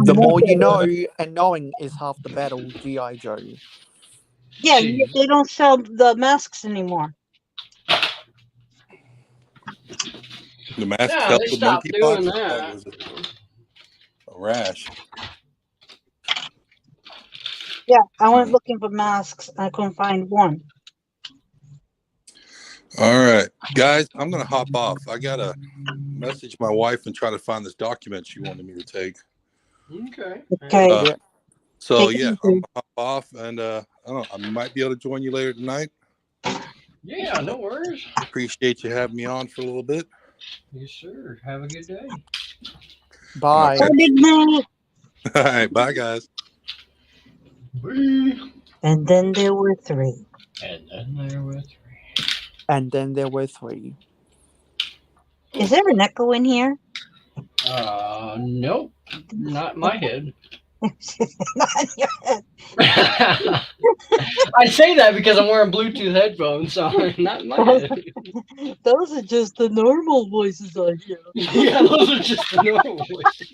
The more you know, and knowing is half the battle, G.I. Joe. Yeah, Jeez. they don't sell the masks anymore. The mask Yeah, helped they with stopped doing monkeypox. that. A rash. Yeah, I went looking for masks. I couldn't find one. All right, guys, I'm gonna hop off. I gotta message my wife and try to find this document she wanted me to take. Okay. Okay. Uh, Yeah. So Take it yeah, easy. I'm gonna hop off, and I don't know, I might be able to join you later tonight. Yeah, no worries. Appreciate you having me on for a little bit. Yes, sir. Have a good day. Bye. Bye, big man. All right, bye guys. Bye. And then there were three. And then there were three. And then there were three. Is there an echo in here? Nope. Not in my head. Not in your head. I say that because I'm wearing Bluetooth headphones, so not in my head. Those are just the normal voices I hear. Yeah, those are just the normal voices.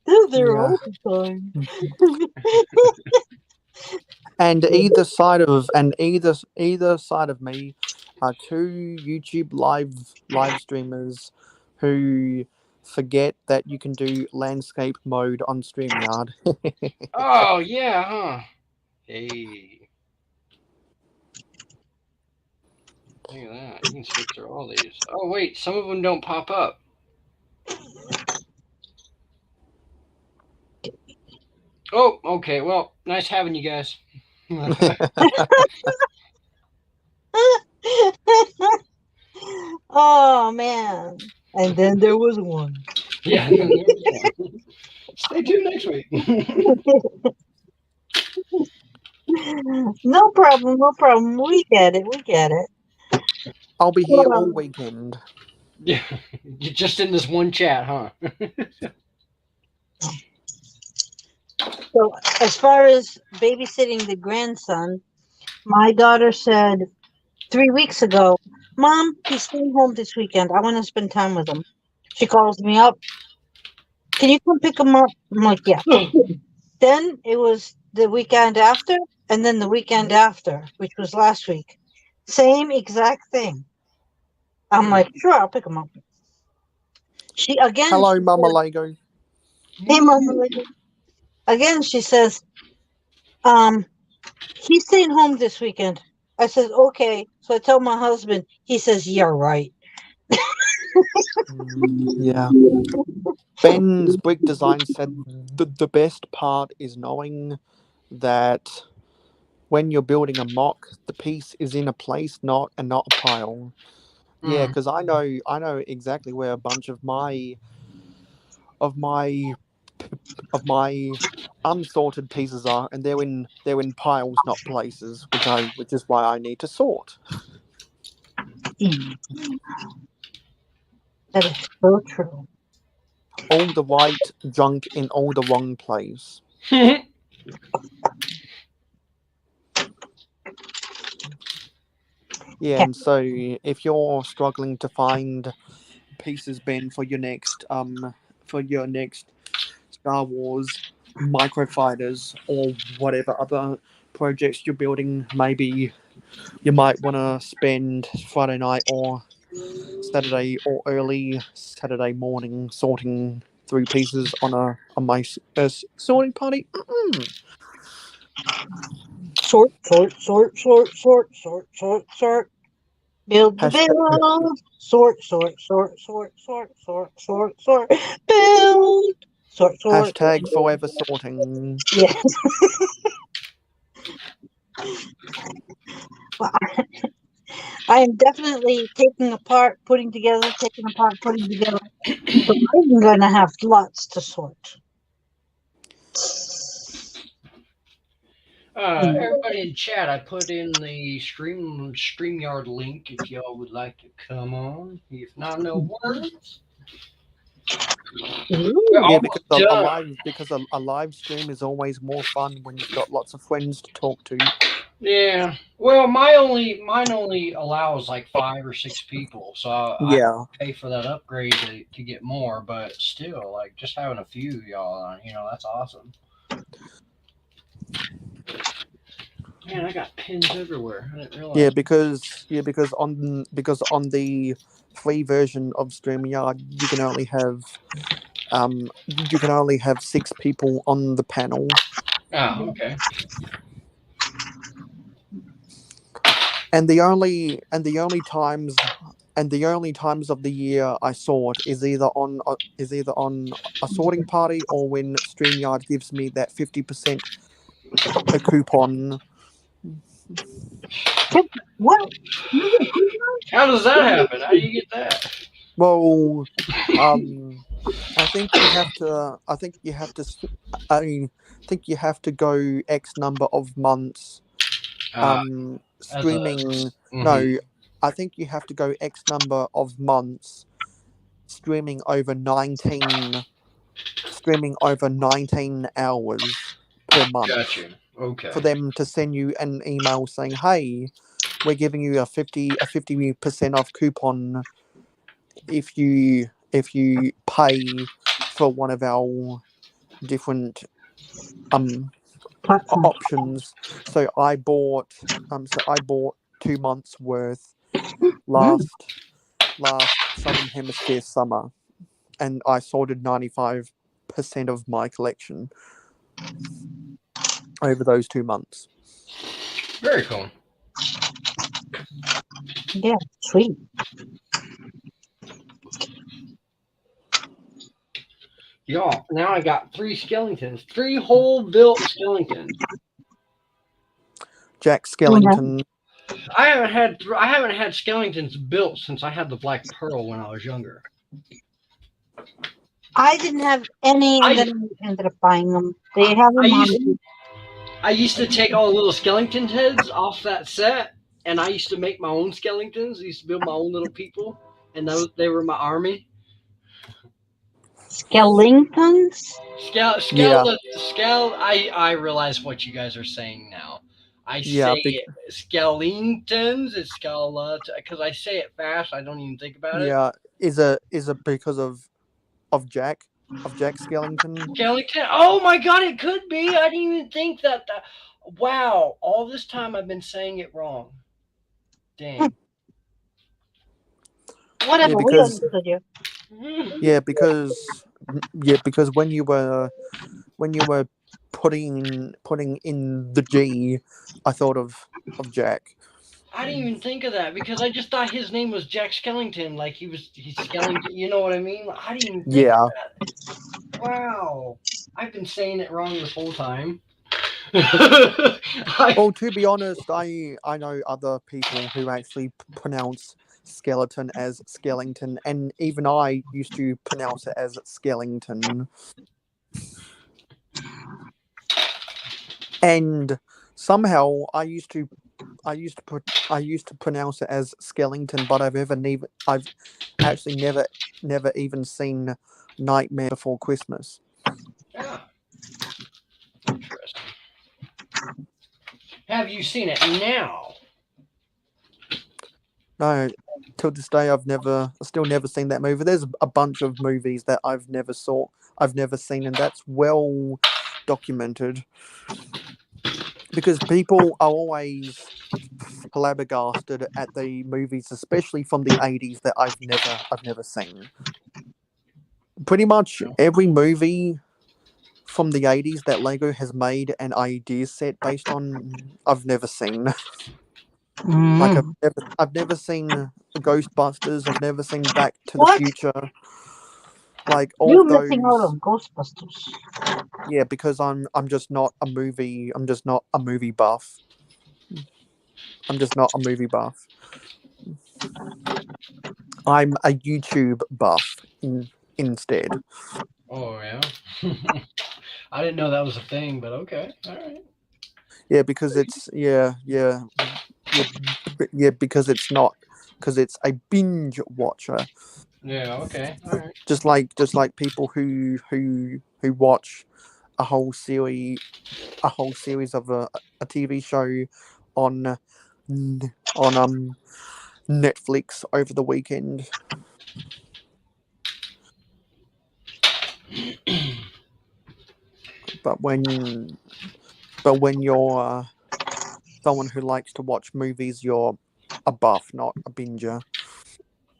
They're there Yeah. all the time. And either side of me are two YouTube live streamers who forget that you can do landscape mode on StreamYard. Oh, yeah, huh? Hey. Look at that. You can skip through all these. Oh, wait. Some of them don't pop up. Oh, okay. Well, nice having you guys. Oh man. And then there was one. Yeah. Stay tuned next week. No problem, no problem. We get it, we get it. I'll be here all weekend. Yeah. You're just in this one chat, huh? So as far as babysitting the grandson, my daughter said 3 weeks ago, Mom, he's staying home this weekend. I want to spend time with him. She calls me up. Can you come pick him up? I'm like, yeah. Then it was the weekend after, and then the weekend after, which was last week. Same exact thing. I'm like, sure, I'll pick him up. She again. Hello, she Mama said, Lego. Hey, Mama. Lady. Again, she says, he's staying home this weekend. I said, okay. So I tell my husband. He says, you're right. Yeah. Ben's brick design said the best part is knowing that when you're building a mock, the piece is in a place, not a pile. Yeah, because I know exactly where a bunch of my unsorted pieces are, and they're in piles, not places, which is why I need to sort. That is so true. All the right junk in all the wrong place. Yeah, and so if you're struggling to find pieces, Ben, for your next Star Wars microfighters or whatever other projects you're building, maybe you might want to spend Friday night or Saturday or early Saturday morning sorting through pieces on a sorting party. Sort. Build the Hashtag, build. Sort. Build. Sort. hashtag forever sorting. Yeah. Well, I am definitely taking apart, putting together. So I'm gonna have lots to sort. Everybody in chat, I put in the StreamYard link if y'all would like to come on. If not, no worries. We're Yeah, almost because done. a live stream is always more fun when you've got lots of friends to talk to. Yeah. Well, mine only allows like 5 or 6 people, so I pay for that upgrade to get more. But still, like just having a few y'all on, that's awesome. Man, I got pins everywhere. I didn't realize. Because on the free version of StreamYard, you can only have 6 people on the panel, Oh, okay. And the only times of the year I sort is either on a sorting party or when StreamYard gives me that 50% a coupon. What? How does that happen? How do you get that? Well, I think you have to. I think you have to. I think you have to go X number of months. As a Streaming. mhm. No, I think you have to go X number of months streaming over 19 hours per month Got you. Okay. for them to send you an email saying, "Hey, we're giving you a 50% off coupon if you pay for one of our different Platform. options." So I bought 2 months worth last Southern Hemisphere summer, and I sorted 95% of my collection over those 2 months. Very cool. Yeah, sweet. Y'all, now I got 3 skeletons, 3 whole built skeletons. Jack Skellington. I haven't had skeletons built since I had the Black Pearl when I was younger. I didn't have any, and then I ended up buying them. They have them on. I used to take all the little skeleton heads off that set, and I used to make my own skeletons. I used to build my own little people, and they were my army. Skeletons? I realize what you guys are saying now. I Yeah, say it skeletons. It's skeleton because I say it fast. I don't even think about it. Yeah, is it because of Jack Skellington? Skeleton. Oh my god, it could be. I didn't even think that. Wow, all this time I've been saying it wrong. Dang. Whatever, Yeah, we because understood you. because when you were putting in the G, I thought of Jack. I didn't even think of that because I just thought his name was Jack Skellington, like he's Skellington. You know what I mean? I didn't even think of that. Wow, I've been saying it wrong this whole time. Well, to be honest, I know other people who actually pronounce skeleton as Skellington, and even I used to pronounce it as Skellington. And somehow I used to pronounce it as Skellington, but I've actually never even seen Nightmare Before Christmas. Yeah. Interesting. Have you seen it now? No, till this day I've still never seen that movie. There's a bunch of movies that I've never seen, and that's well documented. Because people are always flabbergasted at the movies, especially from the 80s, that I've never seen. Pretty much every movie from the 80s that Lego has made an idea set based on, I've never seen. Like I've never seen Ghostbusters. I've never seen Back to the Future. Like all You're of those. missing out on Ghostbusters. Yeah, because I'm just not a movie. I'm just not a movie buff. I'm just not a movie buff. I'm a YouTube buff instead. Oh yeah. I didn't know that was a thing, but okay, all right. Yeah, because it's because it's a binge watcher. Yeah, okay, all right. Just like people who watch a whole series of a TV show on Netflix over the weekend. But when you're someone who likes to watch movies, you're a buff, not a binger.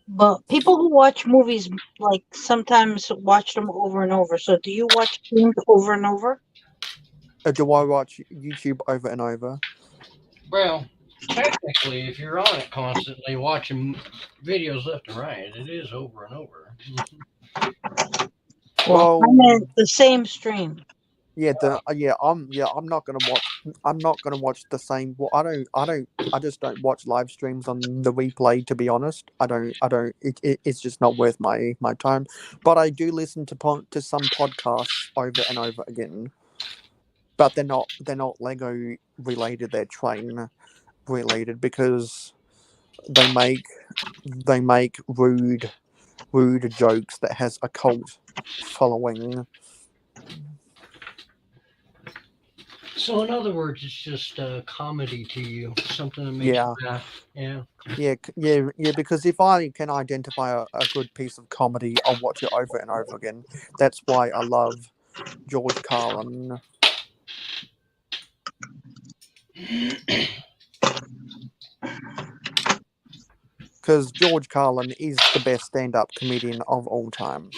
But people who watch movies sometimes watch them over and over. So do you watch things over and over? do I watch YouTube over and over? Well, technically, if you're on it constantly watching videos left and right, it is over and over. Well, Well, I meant the same stream. yeah, I'm not gonna watch. I'm not gonna watch the same. Well, I just don't watch live streams on the replay. To be honest, I don't. It's just not worth my time. But I do listen to some podcasts over and over again. But they're not Lego related. They're train related because they make rude jokes that has a cult following. So, in other words, it's just comedy to you, something that makes Yeah. you laugh. Yeah. Yeah, because if I can identify a good piece of comedy, I'll watch it over and over again. That's why I love George Carlin. Because George Carlin is the best stand-up comedian of all time.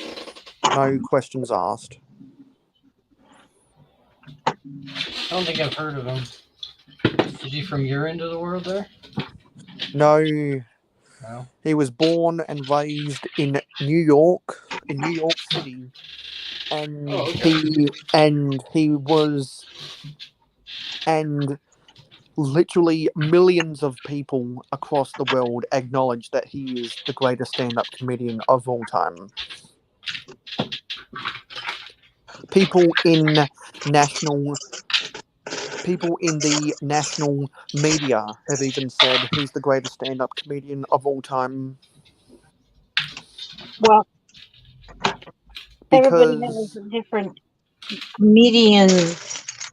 No questions asked. I don't think I've heard of him. Is he from your end of the world there? No, No. he was born and raised in New York City, and Oh, okay. and literally millions of people across the world acknowledge that he is the greatest stand-up comedian of all time. People in the national media have even said he's the greatest stand-up comedian of all time. Well, everybody has Because a different comedian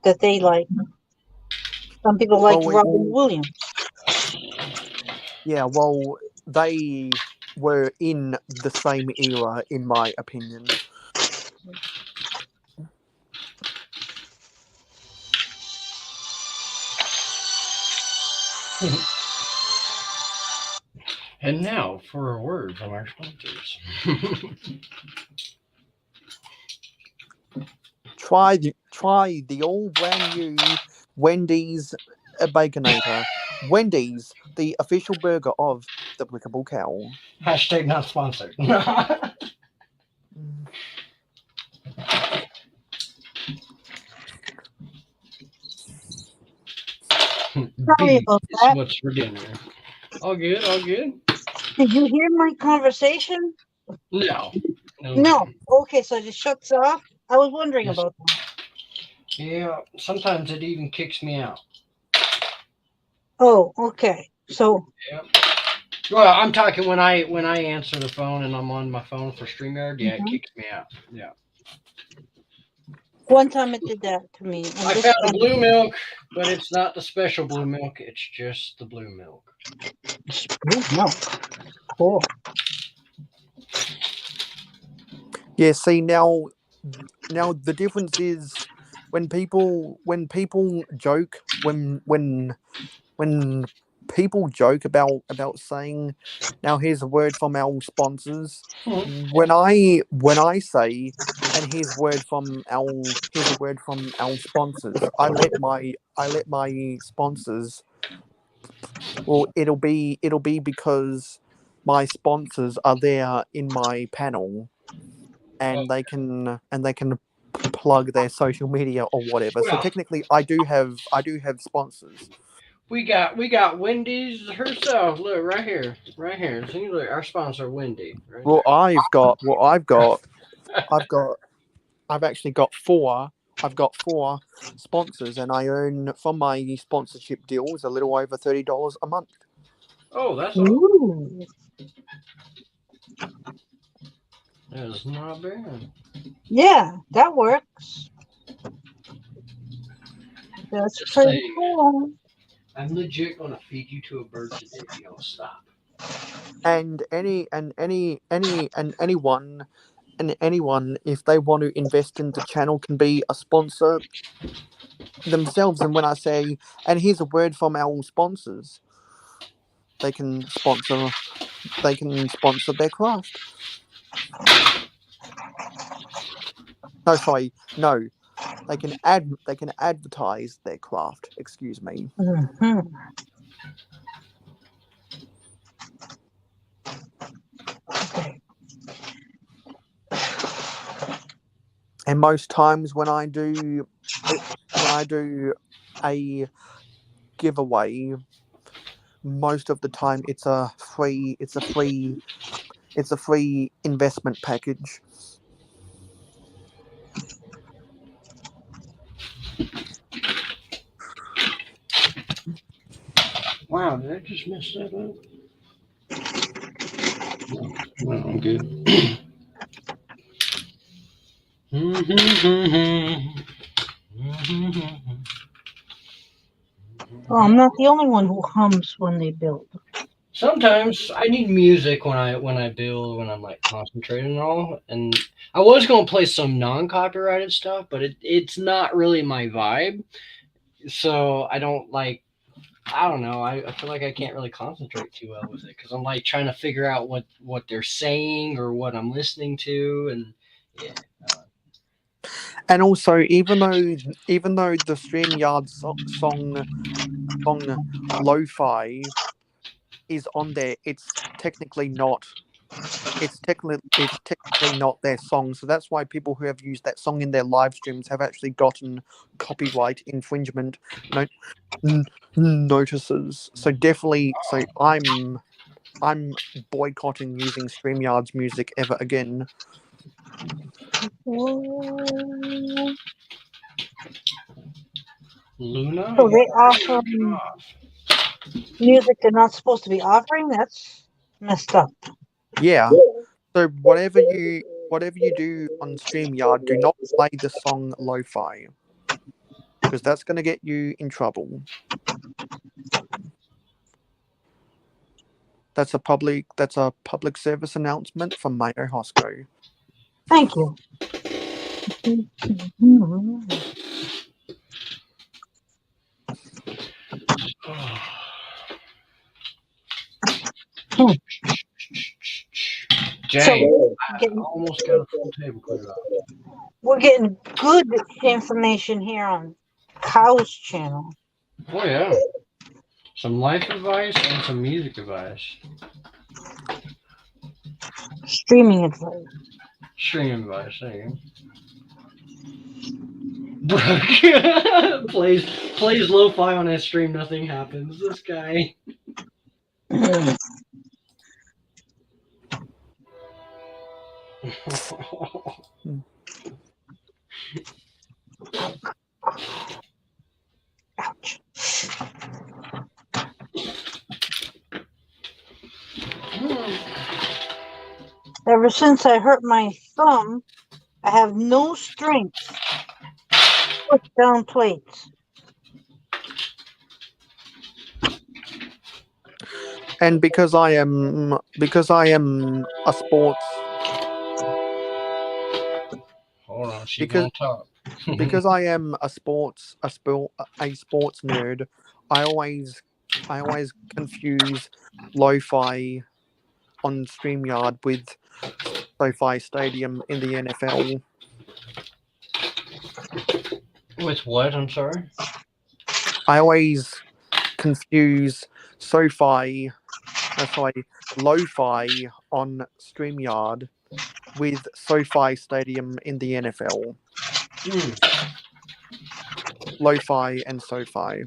that they like. Some people like Robin Williams. Yeah, well, they were in the same era, in my opinion. And now for a word from our sponsors. Try the all brand new Wendy's Baconator. Wendy's, the official burger of the Blickable Cow. Hashtag not sponsored. Sorry about that. What's for dinner? All good, all good. Did you hear my conversation? No. Okay, so it just shuts off. I was wondering Yes. about that. Yeah, sometimes it even kicks me out. Oh, okay. So Yeah. Well, I'm talking when I answer the phone and I'm on my phone for StreamYard. Yeah, it kicks me out. Yeah. one time it did that to me. I found a blue milk, but it's not the special blue milk. It's just the blue milk. Blue milk. Cool. Yeah, see now the difference is when people joke when people joke about saying, now here's a word from our sponsors. When I say, and here's a word from our sponsors, I let my sponsors, well, it'll be because my sponsors are there in my panel, and they can plug their social media or whatever. So Well, technically I do have sponsors. we got Wendy's herself. Look right here, right here. See, look, our sponsor Wendy. Right Well, there. I've actually got four. I've got four sponsors, and I earn from my sponsorship deals a little over $30 a month. Oh, that's all. Ooh. That is not bad. Yeah, that works. That's Just pretty saying. cool. I'm legit gonna feed you to a bird today if you don't stop. And anyone, if they want to invest in the channel, can be a sponsor themselves. And when I say, and here's a word from our sponsors, they can sponsor their craft. No, sorry, no. advertise their craft. Excuse me. Mhm. Okay. And most times when I do a giveaway, most of the time it's a free investment package. Wow, did I just mess that up? No, I'm good. Well, I'm not the only one who hums when they build. Sometimes I need music when I build, when I'm like concentrating and all. And I was gonna play some non-copyrighted stuff, but it's not really my vibe. So I don't like. I don't know. I feel like I can't really concentrate too well with it because I'm like trying to figure out what they're saying or what I'm listening to, and yeah. And also, even though the StreamYard song lo-fi is on there, it's technically not their song. So that's why people who have used that song in their live streams have actually gotten copyright infringement notices. So definitely, I'm boycotting using StreamYard's music ever again. Luna. So they Yeah. offer music they're not supposed to be offering? That's messed up. Yeah. So whatever you do on StreamYard, do not play the song lo-fi, because that's going to get you in trouble. That's a public service announcement from Mayo Hosco. Thank you. Jay, So I almost got a full table cleared out. we're getting good information here on Cow's channel. Oh yeah, some life advice and some music advice. Streaming advice. Stream advice. There you go. plays lo-fi on his stream. Nothing happens. This guy. Ouch. Ever since I hurt my thumb, I have no strength to push down plates. And because I am a sports Hold on, she's because on top. because I am a sports nerd, I always confuse lo-fi on StreamYard with SoFi Stadium in the NFL. With what? I'm sorry. I always confuse lo-fi on StreamYard with SoFi Stadium in the NFL. Lo-fi and SoFi.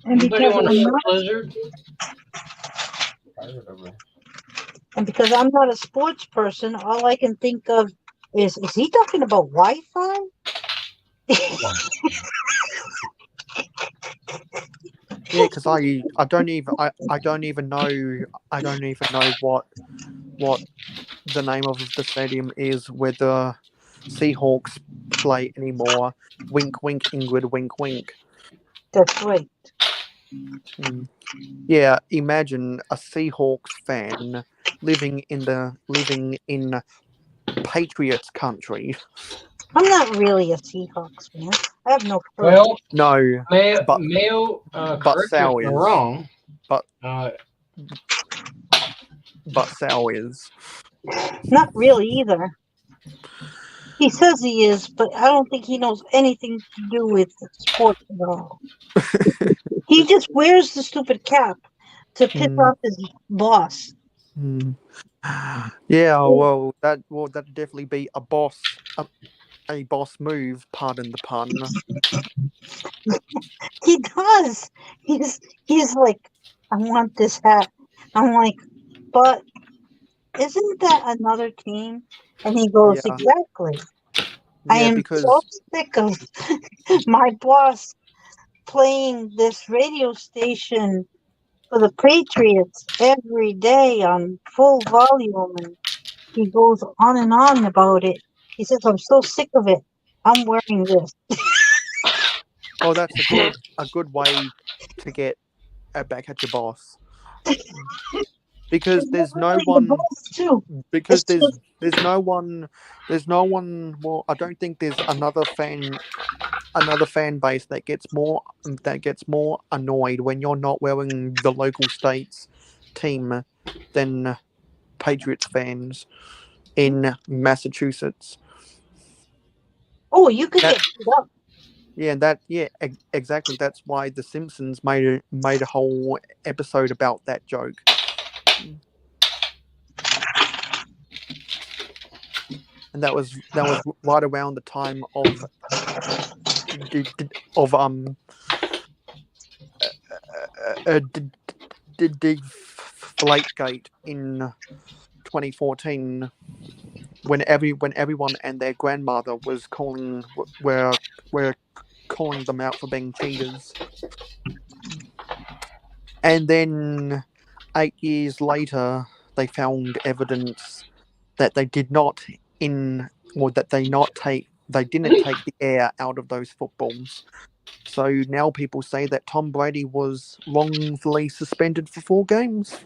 And Anybody because want a I'm Fort not, Blizzard? and because I'm not a sports person, all I can think of is he talking about Wi-Fi? Yeah, because I don't even know what the name of the stadium is where the Seahawks play anymore. Wink, wink, Ingrid. Wink, wink. That's right. Yeah, imagine a Seahawks fan living in Patriots country. I'm not really a Seahawks fan. I have no clue. Well, No, but Mayo, but correct me Sal if I'm is. wrong. But But Sal is. Not really either. He says he is, but I don't think he knows anything to do with sports at all. He just wears the stupid cap to piss Hmm. off his boss. Hmm. Yeah, well, that'd definitely be a boss move. Pardon the pun. He does. He's like, I want this hat. I'm like, but isn't that another team? And he goes, Yeah, exactly. I yeah, am so because sick of my boss playing this radio station for the Patriots every day on full volume, and he goes on and on about it. He says, I'm so sick of it. I'm wearing this. well, that's a good way to get back at your boss. Because It's not there's no really the one. boss too. Because It's there's just there's no one. There's no one. Well, I don't think there's another fan base that gets more annoyed when you're not wearing the local state's team than Patriots fans in Massachusetts. you could That get beat up. exactly. That's why The Simpsons made a whole episode about that joke. And that was right around the time of of Deflategate in 2014, when everyone and their grandmother was were calling them out for being cheaters, and then 8 years later they found evidence that they did not in or that they didn't take the air out of those footballs. So now people say that Tom Brady was wrongfully suspended for 4 games.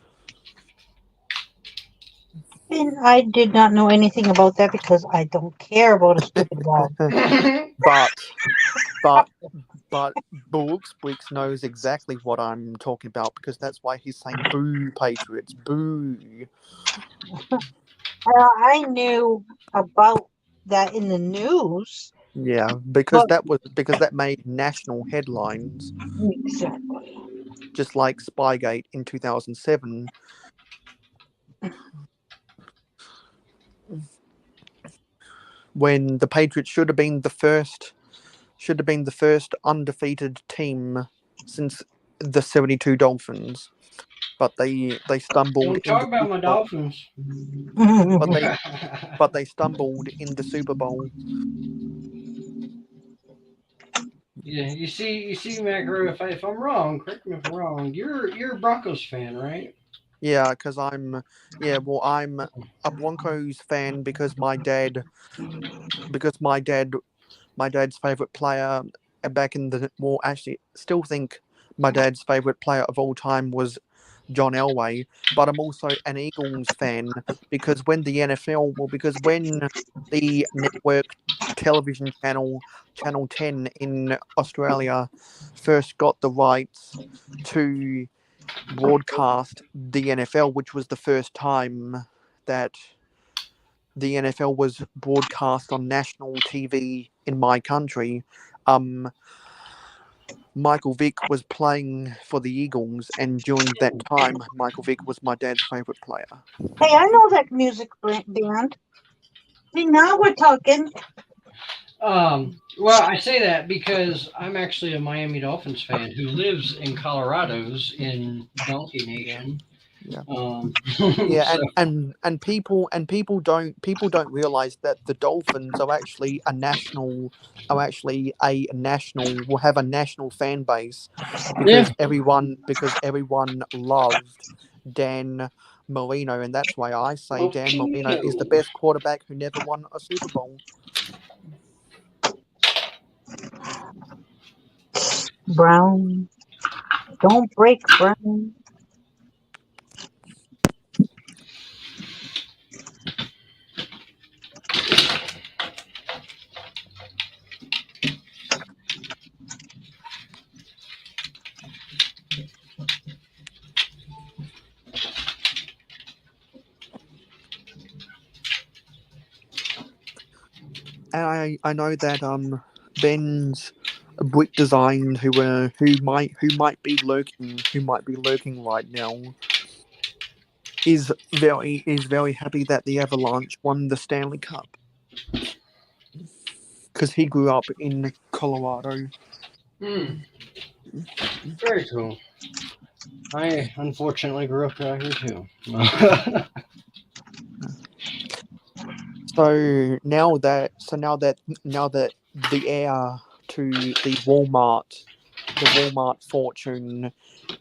And I did not know anything about that because I don't care about a stupid dog. but but but Brooks knows exactly what I'm talking about because that's why he's saying boo Patriots, boo. I knew about that in the news, Yeah, because but that made national headlines, exactly. just like Spygate in 2007, when the Patriots should have been the first undefeated team since the '72 Dolphins, but they stumbled Don't in talk the about Super my Bowl. Dolphins. But they stumbled in the Super Bowl. Yeah, you see, Macro. If I'm wrong, correct me if I'm wrong. You're a Broncos fan, right? Yeah, I'm a Broncos fan because my dad's favorite player back in the well, actually, still think my dad's favorite player of all time was John Elway, but I'm also an Eagles fan because when the network television channel 10 in Australia first got the rights to broadcast the NFL, which was the first time that the NFL was broadcast on national TV in my country. Um, Michael Vick was playing for the Eagles, and during that time, Michael Vick was my dad's favorite player. Hey, I know that music band. See, now we're talking. Well, I say that because I'm actually a Miami Dolphins fan who lives in Colorado's in Donkey Yeah, Nation. yeah, yeah, So and people don't realize that the Dolphins will have a national fan base yeah, because everyone loved Dan Marino, and that's why I say Dan Marino is the Marino. best quarterback who never won a Super Bowl. Brown. Don't break Brown. and I know that Ben's brick design who might be lurking right now is very happy that the Avalanche won the Stanley Cup because he grew up in Colorado. Very cool. I unfortunately grew up out here too. So now that the heir to the Walmart fortune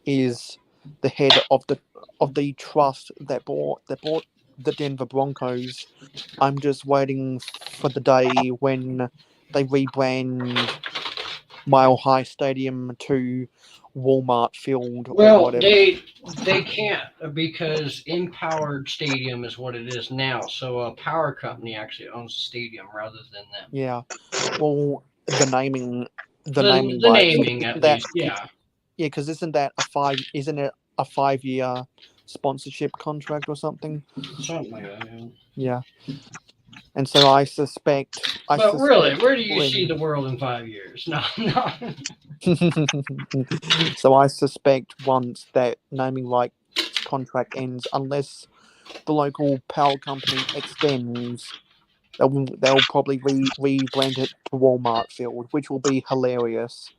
is the head of the trust that bought the Denver Broncos, I'm just waiting for the day when they rebrand Mile High Stadium to Walmart Field or Well, whatever. they can't because Empowered Stadium is what it is now. So a power company actually owns the stadium rather than them. Yeah. Well, the naming The rights. naming at That least, yeah. yeah, because isn't it a 5-year sponsorship contract or something? Something like that. Yeah. Yeah. And so I suspect. But really, where do you when- see the world in 5 years? No, no. So I suspect once that naming rights contract ends, unless the local power company extends, they'll probably rebrand it to Walmart Field, which will be hilarious.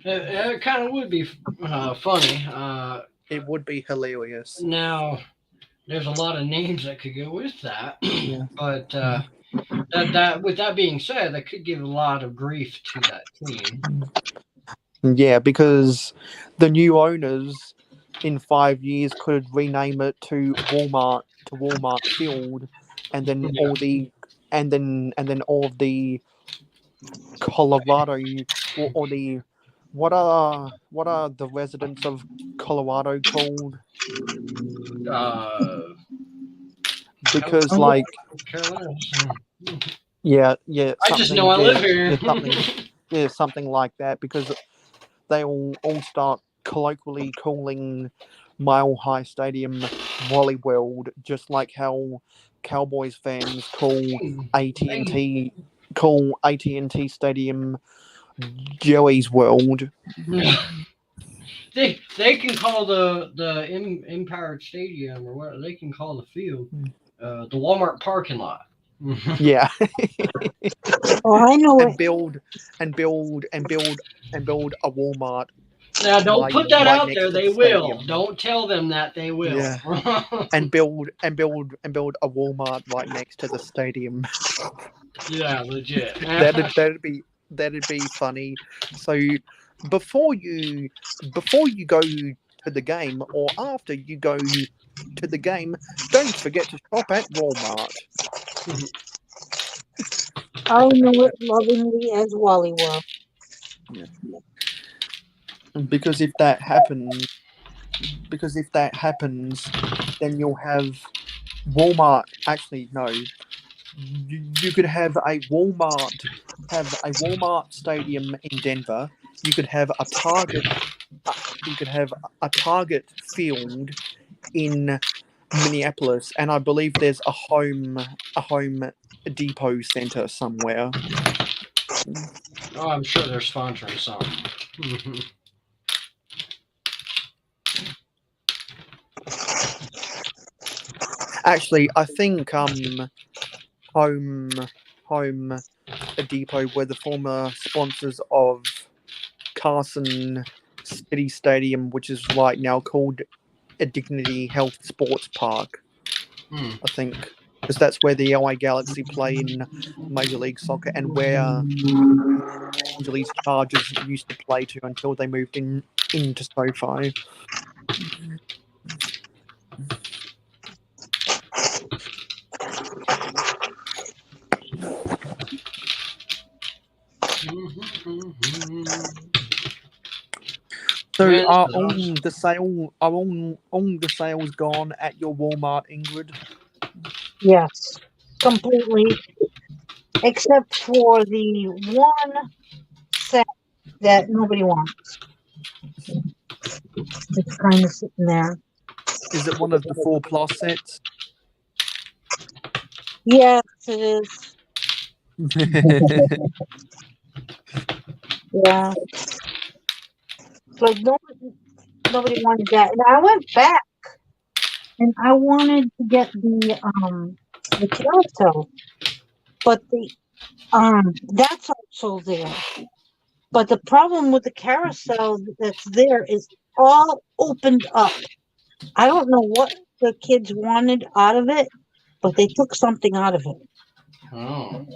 It kind of would be funny. It would be hilarious. Now, there's a lot of names that could go with that. Yeah. But that with that being said, that could give a lot of grief to that team. Yeah, because the new owners in 5 years could rename it to Walmart Field, and then Yeah. all the and then all of the Colorado or the what are the residents of Colorado called? Because like Carolina. yeah I just know I live here. something like that, because they all start colloquially calling Mile High Stadium Wally World, just like how Cowboys fans call AT&T Stadium Joey's World. They can call the Empowered Stadium or what they can call the field the Walmart parking lot. Yeah. Oh, I know and it. build a Walmart. Now don't right- put that right out next there. to They the will. stadium. Don't tell them that they will. Yeah. and build a Walmart right next to the stadium. Yeah, legit. that'd be funny. So before you go to the game or after you go to the game, don't forget to shop at Walmart. I know it lovingly as Wally World. Because if that happens, then you'll have Walmart. Actually, no. You could have a Walmart stadium in Denver. You could have a Target. You could have a Target field in Minneapolis, and I believe there's a Home Depot center somewhere. Oh, I'm sure they're sponsoring something. Actually, I think Home Depot were the former sponsors of Carson City Stadium, which is right now called a Dignity Health Sports Park. I think, because that's where the LA Galaxy play in Major League Soccer, and where Los Angeles Chargers used to play to until they moved into SoFi. So Man, are this is all awesome. the sales gone at your Walmart, Ingrid? Yes, completely. Except for the one set that nobody wants. It's kind of sitting there. Is it one of the 4+ sets? Yes, it is. Yeah. Like nobody wanted that. And I went back and I wanted to get the carousel, but the that's also there. But the problem with the carousel that's there is all opened up. I don't know what the kids wanted out of it, but they took something out of it. Oh.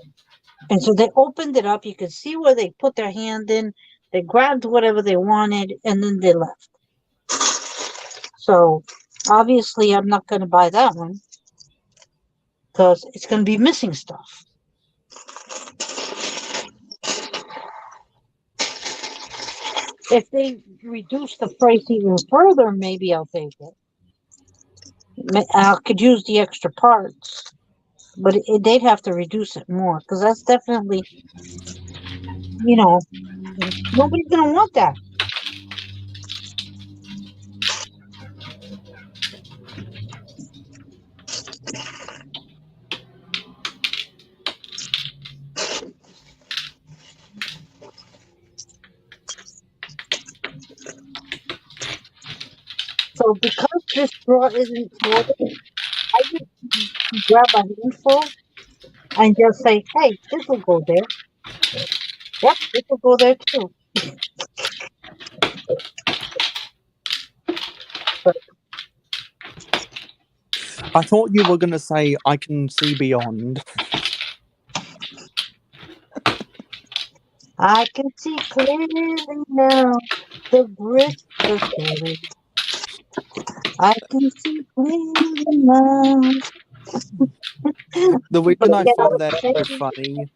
And so they opened it up. You could see where they put their hand in. They grabbed whatever they wanted and then they left. So obviously, I'm not going to buy that one because it's going to be missing stuff. If they reduce the price even further, maybe I'll take it. I could use the extra parts, but they'd have to reduce it more because that's definitely, nobody's going to want that. So because this drawer isn't full, I just grab a handful and just say, hey, this will go there. Yep, this will go there too. But I thought you were going to say, I can see beyond. I can see clearly now the bricks are solid. I can see clearly now. The reason I Yeah, find that so funny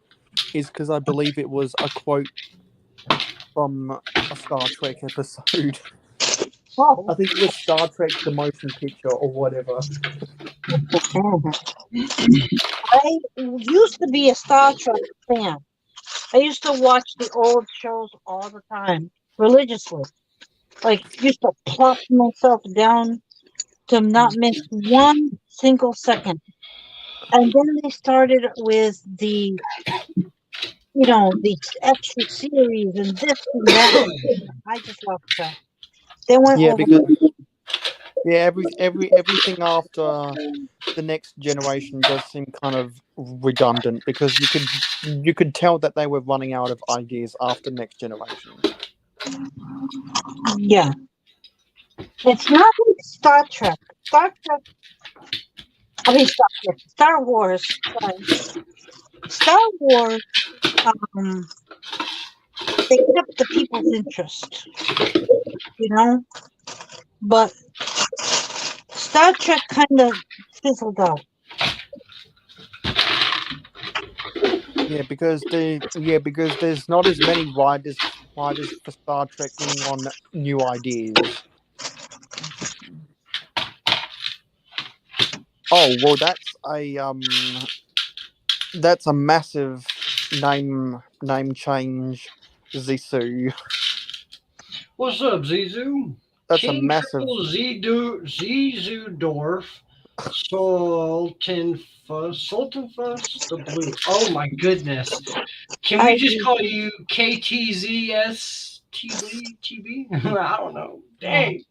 is because I believe it was a quote from a Star Trek episode. oh, I think it was Star Trek The Motion Picture or whatever. I used to be a Star Trek fan. I used to watch the old shows all the time, religiously. Like, used to plop myself down to not miss one single second. And then they started with the extra series and this and that. I just lost track. They went Yeah, over. because everything after the next generation does seem kind of redundant because you could tell that they were running out of ideas after next generation. Yeah. It's not like Star Trek. Star Wars. Sorry. Star Wars, they kept the people's interest, but Star Trek kind of fizzled out. Yeah, because there's not as many writers for Star Trek bringing on new ideas. Oh well, that's a massive name change, Zissou. What's up, Zizu? That's a King massive. Triple Zizudorf, Sultanfuss, the Blue. Oh my goodness. Can we just call you KTZSTB? I don't know. Dang.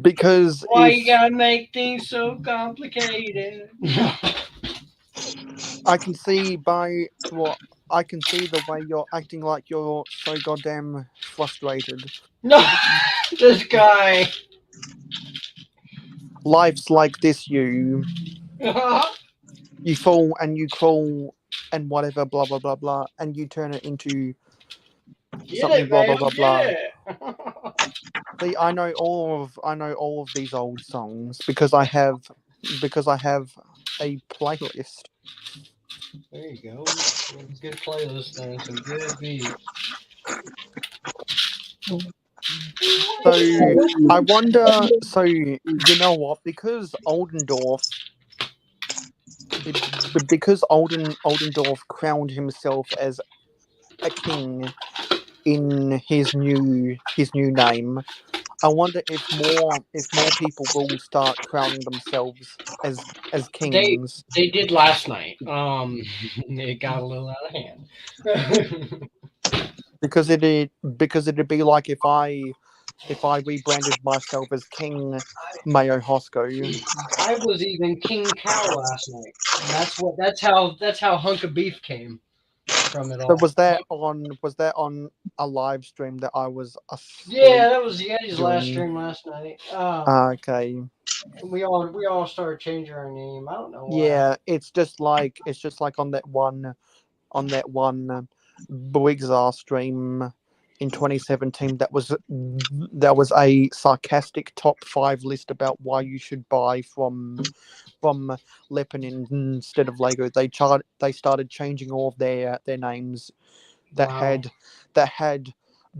Because Why you gotta make things so complicated? I can see the way you're acting like you're so goddamn frustrated. No, this guy. Life's like this, you fall and you crawl and whatever, blah blah blah blah, and you turn it into something, blah blah blah blah. See, I know all of these old songs because I have a playlist. There you go. Good playlist then. Some good beats. So I wonder. So you know what? Because Oldendorf crowned himself as a king in his new name, I wonder if more people will start crowning themselves as kings. They did last night. It got a little out of hand. Because it'd be like if I rebranded myself as King Mayo Hosco. I was even King Cow last night. That's how hunk of beef came from it all. So was that on a live stream that I was asleep? Yeah, that was Yeti's last doing- stream last night. Okay. We all started changing our name. I don't know why. Yeah, it's just like on that one Boixar stream in 2017 that was a sarcastic top 5 list about why you should buy from Lebanon instead of Lego. They started changing all of their names that Wow. had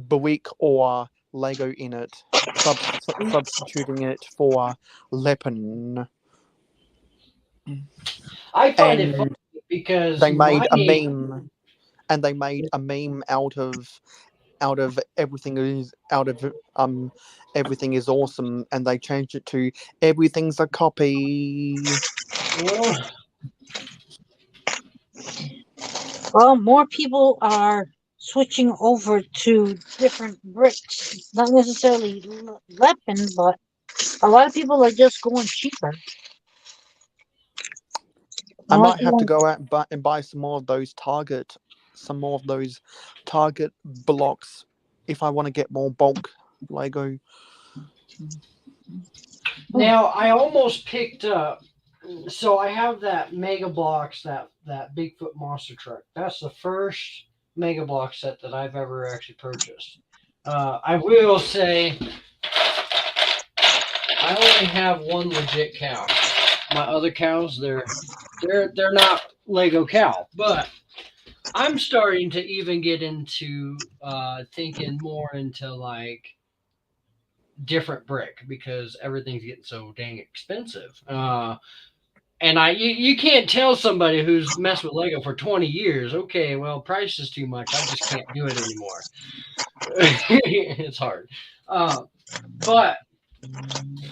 Buick or Lego in it, substituting it for Lebanon. I find it And funny because they made my a name- meme, and they made a meme out of everything is everything is awesome, and they changed it to everything's a copy. Well, more people are switching over to different bricks. Not necessarily Lepin, but a lot of people are just going cheaper. I Unless might you have to want- go out and buy some more of those Target blocks if I want to get more bulk Lego. Now I almost picked up. So I have that Mega Bloks, that Bigfoot monster truck. That's the first Mega Block set that I've ever actually purchased. I will say I only have one legit cow. My other cows, they're not Lego cow, but I'm starting to even get into thinking more into like different brick because everything's getting so dang expensive. And you can't tell somebody who's messed with Lego for 20 years, okay, well, price is too much. I just can't do it anymore. It's hard. But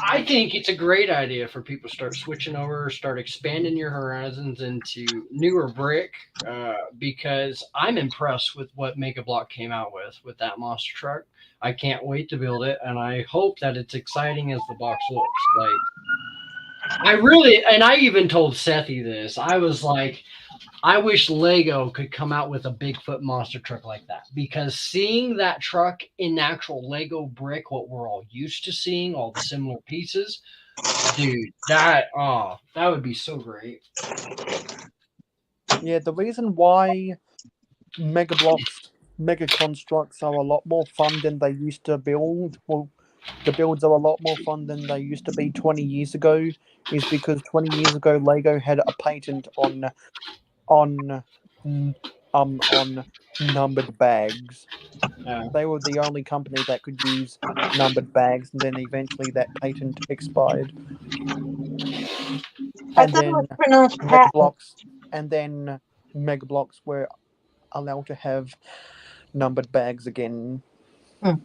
I think it's a great idea for people to start switching over, start expanding your horizons into newer brick, because I'm impressed with what Mega Block came out with that monster truck. I can't wait to build it, and I hope that it's exciting as the box looks. And I even told Sethy this. I was like, I wish Lego could come out with a Bigfoot monster truck like that, because seeing that truck in actual Lego brick, what we're all used to seeing, all the similar pieces, dude, that would be so great. Yeah, the reason why Mega Blocks, Mega Constructs are a lot more fun than they used to build. Well, the builds are a lot more fun than they used to be 20 years ago, is because 20 years ago Lego had a patent on numbered bags. They were the only company that could use numbered bags, and then eventually that patent expired. I And thought it then was pronounced Mega patent. Blocks, and then Mega Blocks were allowed to have numbered bags again. Hmm.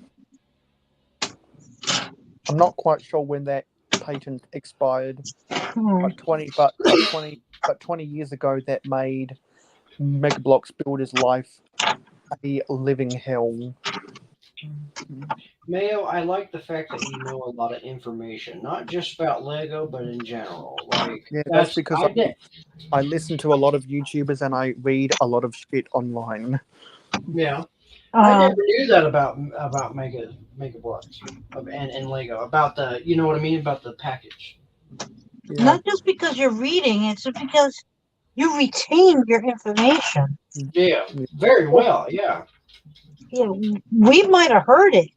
I'm not quite sure when that patent expired, Hmm. but 20 years ago that made Mega Blocks Builder's life a living hell. Mayo, I like the fact that you know a lot of information, not just about Lego, but in general. Like, Yeah, that's because I listen to a lot of YouTubers and I read a lot of shit online. Yeah. I Um, never knew that about Mega Blocks and Lego, about the, you know what I mean, about the package. Yeah. Not just because you're reading, it's because you retain your information. Yeah, very well. Yeah. Yeah, we might have heard it,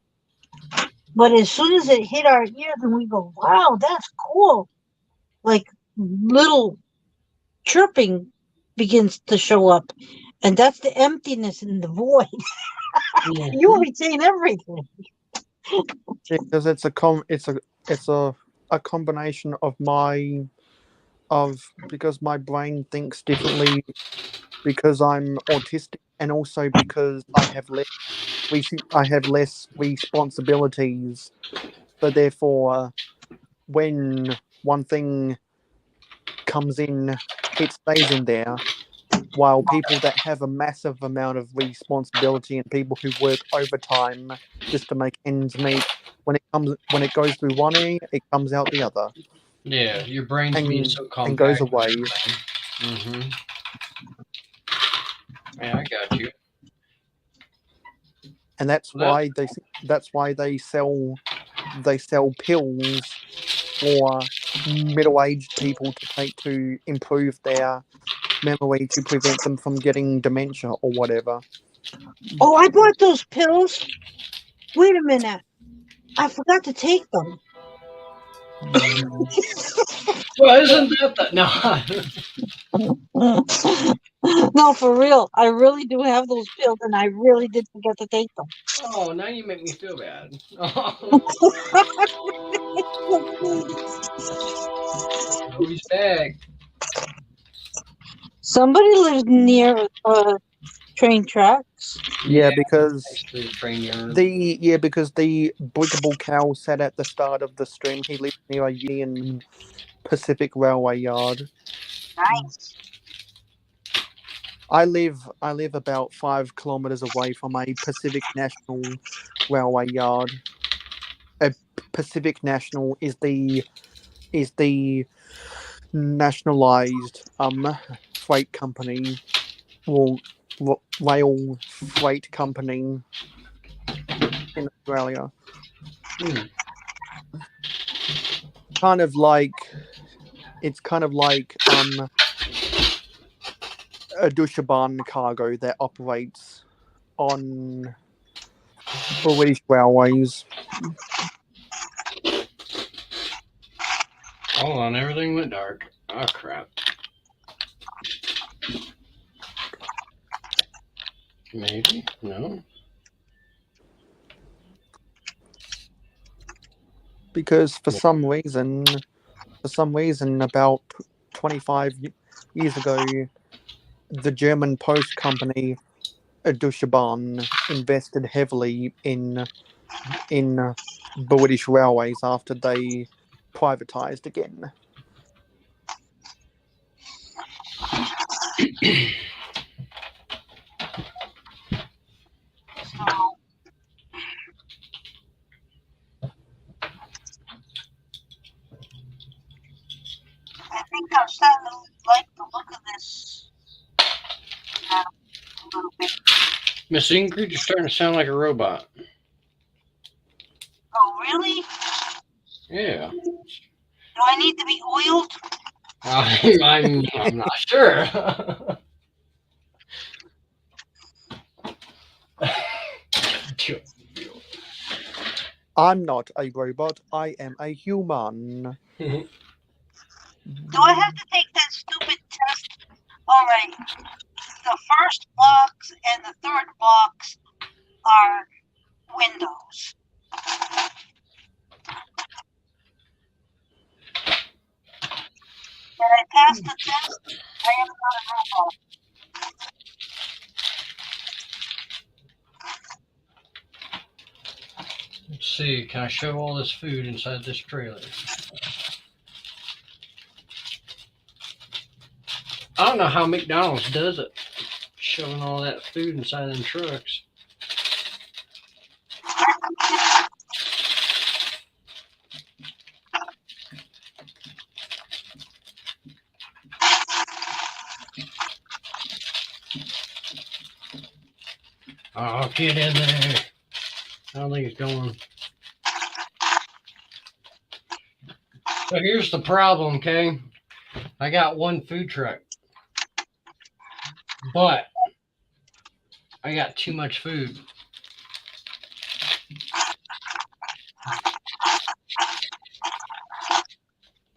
but as soon as it hit our ears and we go, wow, that's cool, like little chirping begins to show up. And that's the emptiness in the void. Yeah. You retain everything. Because it's a combination of because my brain thinks differently, because I'm autistic, and also because I have less I have less responsibilities. So therefore, when one thing comes in, it stays in there. While people that have a massive amount of responsibility and people who work overtime just to make ends meet, when it goes through one ear, it comes out the other Yeah, your brain's being so and goes compact. away. Mm-hmm. Yeah, I got you. And that's Well, why they sell pills for middle-aged people to take to improve their memory to prevent them from getting dementia or whatever. Oh, I bought those pills. Wait a minute. I forgot to take them. well, isn't that the no? No, for real. I really do have those pills, and I really did forget to take them. Oh, now you make me feel bad. Always bag. Somebody lives near train tracks. Yeah, because Actually, a train yard. because the Brickable Cow said at the start of the stream he lives near a Union Pacific Railway yard. Nice. I live about 5 kilometers away from a Pacific National Railway yard. A Pacific National is the nationalized freight company, well, rail freight company in Australia. Kind of like a Dushaban cargo that operates on British railways. Hold on, everything went dark. Oh crap. Maybe? No. Because for some reason about 25 years ago, the German post company Deutsche Bahn invested heavily in British railways after they privatized again. I think I'm starting to like the look of this a little bit. Miss Ingrid, you're starting to sound like a robot. Oh, really? Yeah. Do I need to be oiled? I'm not sure. I'm not a robot, I am a human. Do I have to take that stupid test? All right. The first box and the third box are windows. Did I pass the test? I am not a robot. Let's see, can I show all this food inside this trailer? I don't know how McDonald's does it, showing all that food inside them trucks. Oh, get in there. I don't think it's going. So here's the problem, okay? I got one food truck, but I got too much food.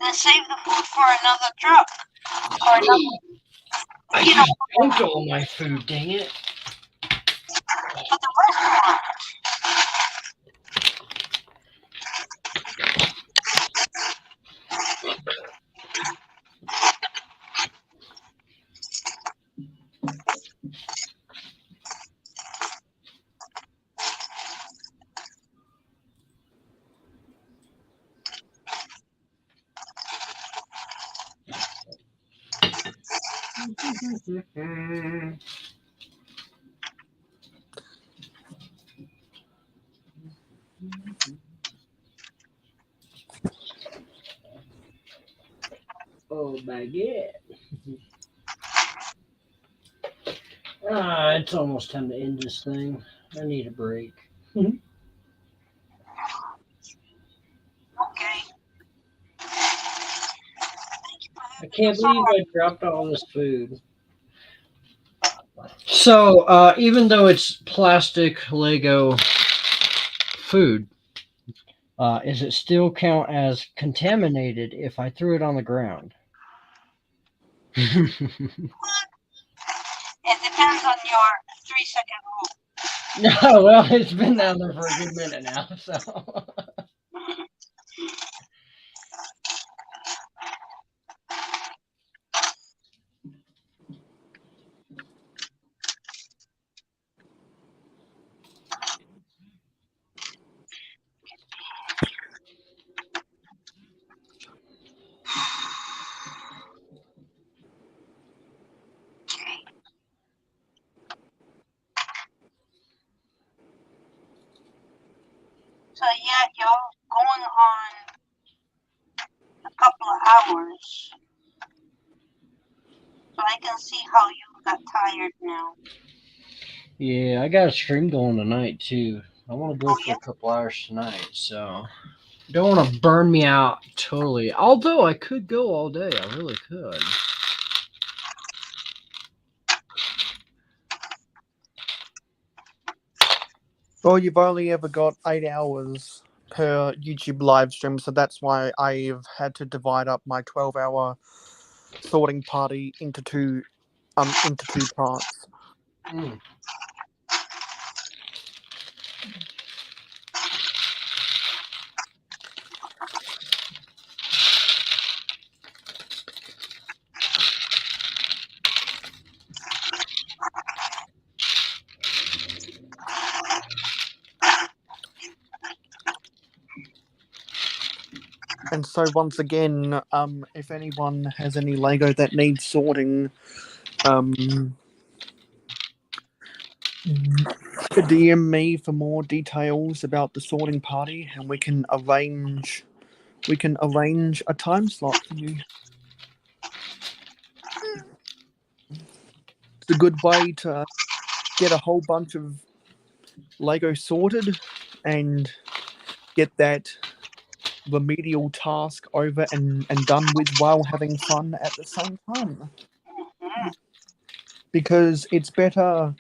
Then save the food for another truck. Or another, I you know, just dumped all my food, dang it. for the restaurant. Oh, baguette. It's almost time to end this thing. I need a break. Okay. I can't believe I dropped all this food. So, even though it's plastic Lego food, is it still count as contaminated if I threw it on the ground? It depends on your 3-second rule. No, well, it's been down there for a good minute now, so. So yeah, y'all going on a couple of hours. So I can see how you got tired now. Yeah, I got a stream going tonight, too. I want to go Oh, for yeah? a couple hours tonight, so. Don't want to burn me out totally. Although I could go all day. I really could. Well, you've only ever got 8 hours per YouTube live stream, so that's why I've had to divide up my 12-hour sorting party into two parts. Mm. And so once again, if anyone has any Lego that needs sorting, DM me for more details about the sorting party, and we can arrange a time slot for you. It's a good way to get a whole bunch of Lego sorted and get that remedial task over and done with while having fun at the same time. Because it's better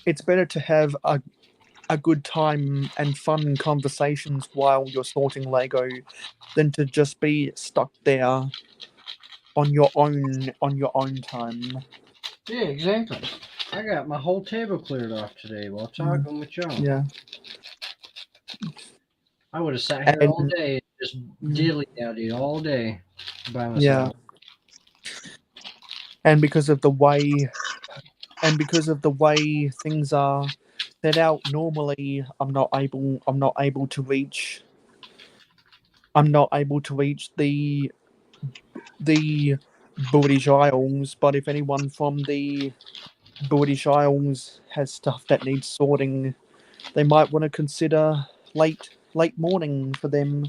to have a good time and fun conversations while you're sorting Lego than to just be stuck there on your own time. Yeah, exactly. I got my whole table cleared off today while talking with y'all. Yeah. I would have sat here And- all day and just dilly-dallied all day by myself. Yeah. And because of the way things are set out, normally I'm not able to reach the British Isles, but if anyone from the British Isles has stuff that needs sorting, they might want to consider late morning for them.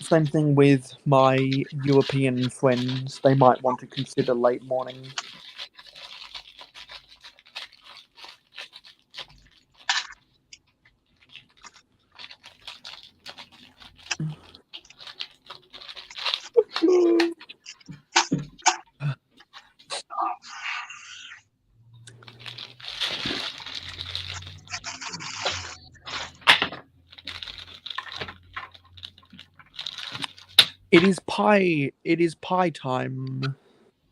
Same thing with my European friends. They might want to consider late morning. It is pie time.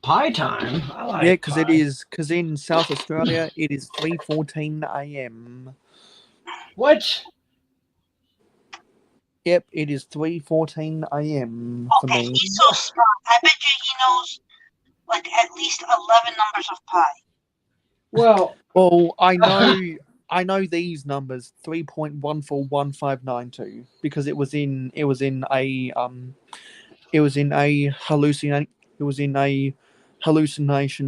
Pie time? I like Yeah, because pie. in South Australia it is 3:14 a.m. What? Yep, it is 3:14 a.m. for Okay, me. he's so smart. I bet you he knows like at least 11 numbers of pi. Well, I know these numbers 3.141592 because it was in It was in a hallucination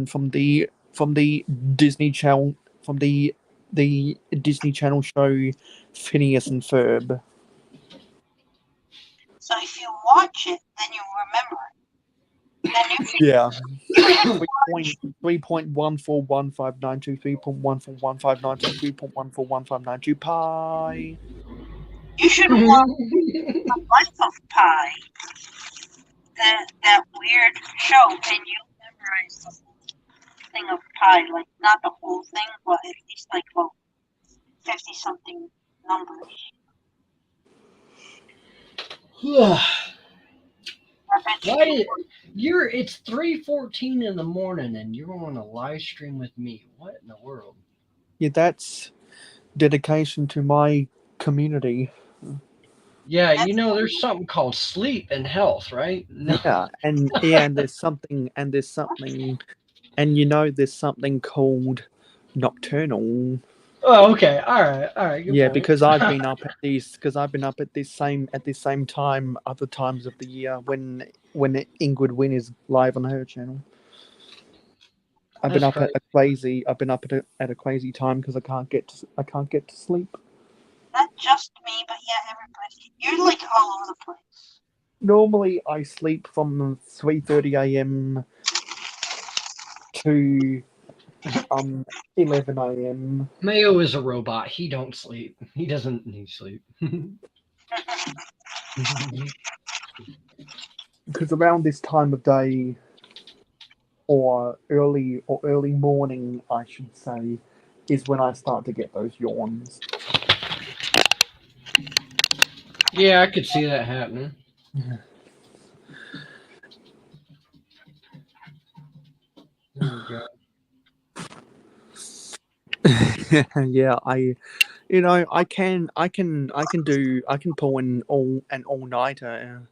from the Disney Channel the Disney Channel show Phineas and Ferb. So if you watch it, then you remember it. Then Yeah. you should 3.141592 3.141592 3.141592 pi. you should watch Life of Pi. That weird show, and you memorize the whole thing of pi, like not the whole thing, but at least like 50 something numbers. Why it's 3:14 in the morning and you're on a live stream with me. What in the world? Yeah, that's dedication to my community. Yeah, you know there's something called sleep and health, right? Yeah, and there's something there's something called nocturnal. Oh, okay. All right. Good Yeah, point. because I've been up at this same time other times of the year when Ingrid Wynn is live on her channel. I've been That's up at a crazy time because I can't get to sleep. Not just me, but yeah, everybody. You're like all over the place. Normally I sleep from 3:30 a.m. to 11 a.m. Mayo is a robot. He don't sleep. He doesn't need sleep. Because around this time of day or early morning, I should say, is when I start to get those yawns. Yeah, I could see that happening. Oh, God. Yeah, I can pull in an all-nighter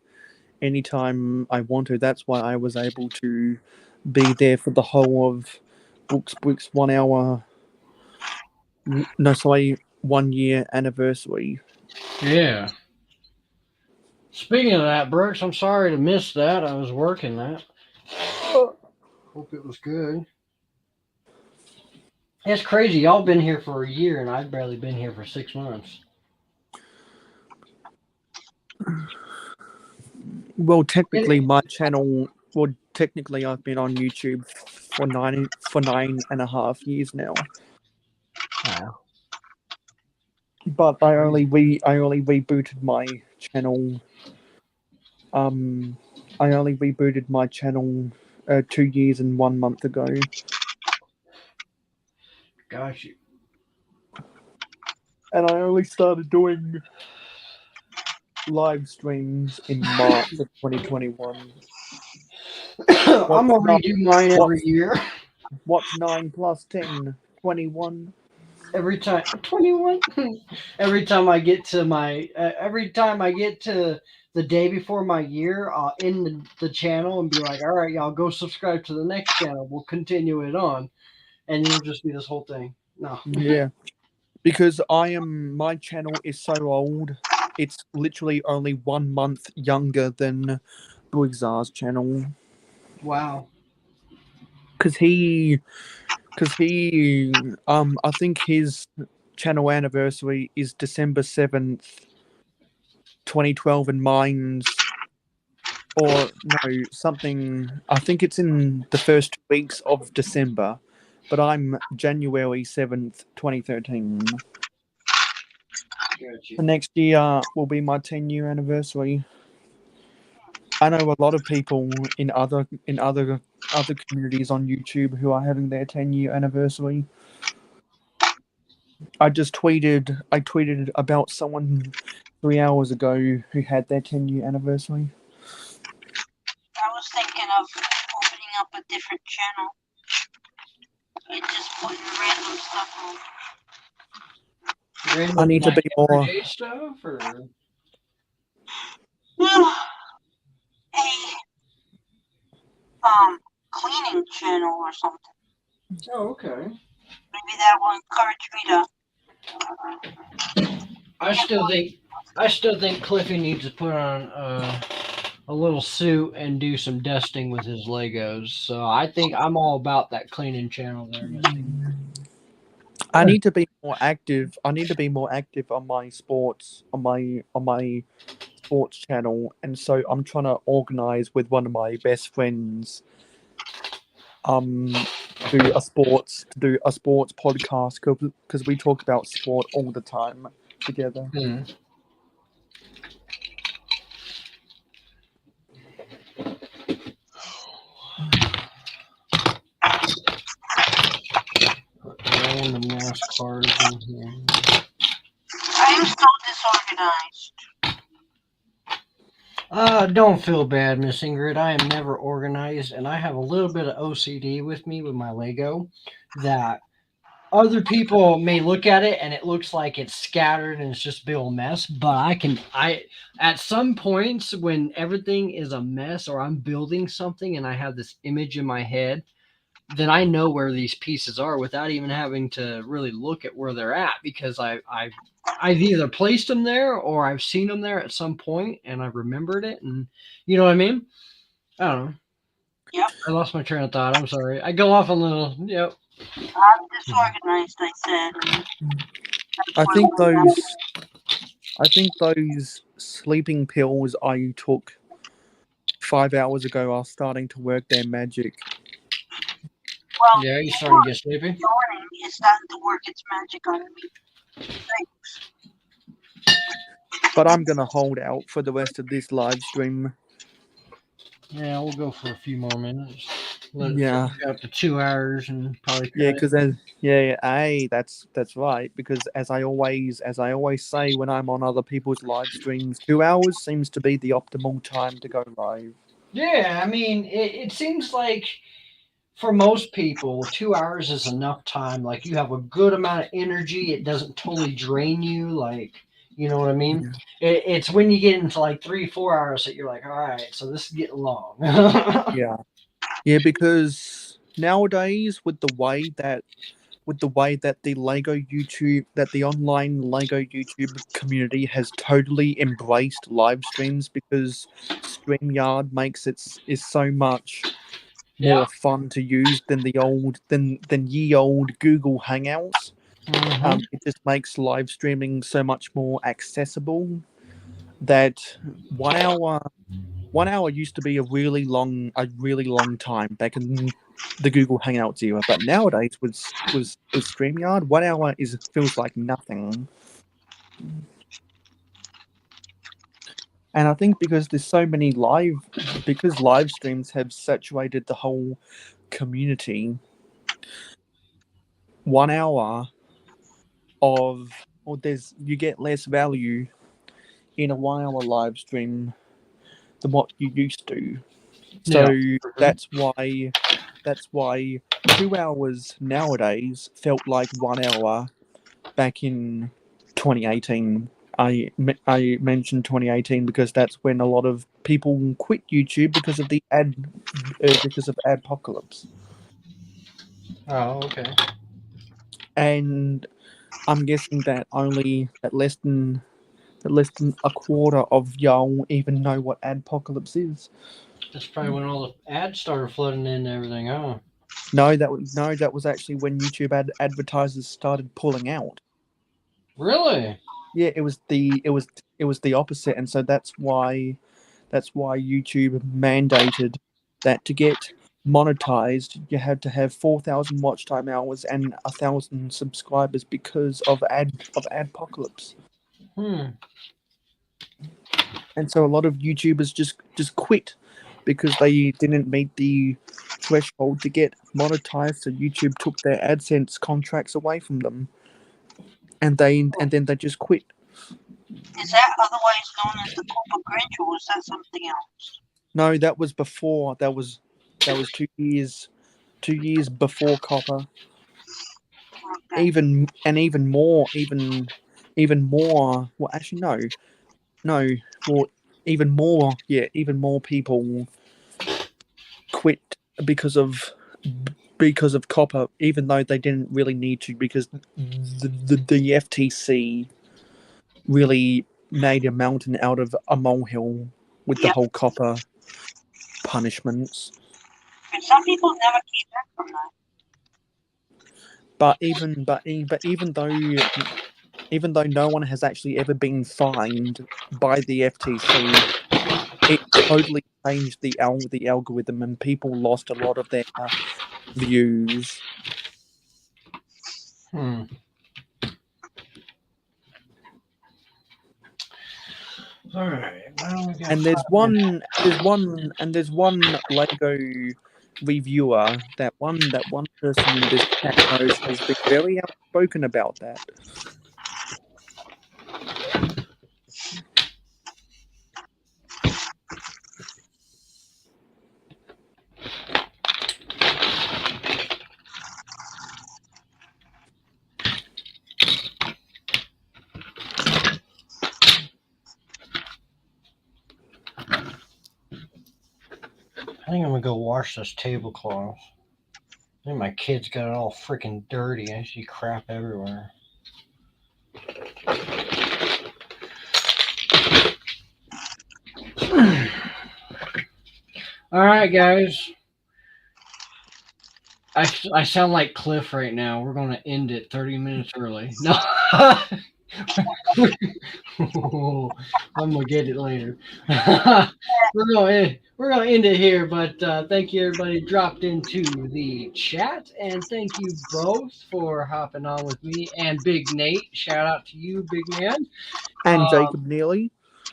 anytime I want to. That's why I was able to be there for the whole of Brooks 1 hour. No, sorry, 1 year anniversary. Yeah. Speaking of that, Brooks, I'm sorry to miss that. I was working that. Hope it was good. It's crazy. Y'all been here for a year, and I've barely been here for 6 months. Well, technically, my channel. Well, technically, I've been on YouTube for 9.5 years now. Wow. But I only rebooted my channel. I only rebooted my channel 2 years and 1 month ago. Got you. And I only started doing live streams in March of 2021. I'm gonna redo mine every year. What's 9 plus 10? 21. Every time 21. Every time I get to the day before my year, I'll end the channel and be like, all right, y'all go subscribe to the next channel. We'll continue it on. And it'll just be this whole thing. No. Yeah. Because my channel is so old, it's literally only 1 month younger than Buigzar's channel. Wow. Because I think his channel anniversary is December 7th, 2012, and mine's, or no, something, I think it's in the first 2 weeks of December, but I'm January 7th, 2013. The next year will be my 10-year anniversary. I know a lot of people in other communities on YouTube who are having their 10-year anniversary. I tweeted about someone 3 hours ago who had their 10-year anniversary. I was thinking of opening up a different channel and just putting random stuff on. I need to be more. Everyday stuff, or a cleaning channel or something. oh, okay. Maybe that will encourage me to. I still think Cliffy needs to put on a little suit and do some dusting with his Legos. So I think I'm all about that cleaning channel there, Missing. I need to be more active. I need to be more active on my sports on my sports channel, and so I'm trying to organize with one of my best friends. Do a sports podcast because we talk about sport all the time together. Hmm. Put random NASCARs in here. I am so disorganized. Don't feel bad, Miss Ingrid. I am never organized, and I have a little bit of OCD with me with my Lego that other people may look at it and it looks like it's scattered and it's just a big old mess. But I at some points when everything is a mess or I'm building something and I have this image in my head, then I know where these pieces are without even having to really look at where they're at because I've either placed them there or I've seen them there at some point and I've remembered it, and you know what I mean? I don't know. Yep. I lost my train of thought. I'm sorry. I go off a little. Yep. I'm disorganized, I said. I think those sleeping pills I took 5 hours ago are starting to work their magic. Well, Yeah, you starting to get sleepy? yawning is starting to work its magic on me. But I'm gonna hold out for the rest of this live stream. Yeah, we'll go for a few more minutes. Let it Yeah. finish up to 2 hours and probably Yeah, cut it. because that's right. Because as I always say when I'm on other people's live streams, 2 hours seems to be the optimal time to go live. Yeah, I mean, it seems like for most people, 2 hours is enough time. Like you have a good amount of energy. It doesn't totally drain you. Like, you know what I mean? Yeah. It's when you get into like 3, 4 hours that you're like, all right, so this is getting long. Yeah. Yeah, because nowadays with the way that the online Lego YouTube community has totally embraced live streams because StreamYard makes it is so much Yeah. more fun to use than ye old Google Hangouts. Mhm. It just makes live streaming so much more accessible that 1 hour used to be a really long time back in the Google Hangouts era, but nowadays with StreamYard, 1 hour feels like nothing. And I think because there's so many because live streams have saturated the whole community, 1 hour you get less value in a 1 hour live stream than what you used to. So that's why 2 hours nowadays felt like 1 hour back in 2018. I mentioned 2018 because that's when a lot of people quit YouTube because of adpocalypse. Oh, okay. And I'm guessing that less than a quarter of y'all even know what adpocalypse is. That's probably when all the ads started flooding in and everything, huh? No, that was actually when YouTube advertisers started pulling out. Really? Yeah, it was the opposite, and so that's why YouTube mandated that to get monetized, you had to have 4,000 watch time hours and 1,000 subscribers because of adpocalypse. And so a lot of YouTubers just quit because they didn't meet the threshold to get monetized. So YouTube took their AdSense contracts away from them, and then they just quit. Is that otherwise known as the Cooper Grinch, or was that something else? No, that was before. That was 2 years before Copper. Okay. Even more. Well, actually, no. Well, even more. Yeah, even more people quit because of Copper, even though they didn't really need to, because the FTC really made a mountain out of a molehill with the whole copper punishments. And some people never came back from that. But even though no one has actually ever been fined by the FTC, it totally changed the algorithm, and people lost a lot of their views. All right. Well, we got And there's 5 minutes. there's one Lego reviewer, that one person in this chat knows, has been very outspoken about that. I think I'm gonna go wash this tablecloth. I think my kids got it all freaking dirty. I see crap everywhere. All right, guys. I sound like Cliff right now. We're gonna end it 30 minutes early. No. I'm gonna get it later. we're gonna end it here, but thank you everybody who dropped into the chat, and thank you both for hopping on with me, and Big Nate. Shout out to you, big man. And Jacob Neely.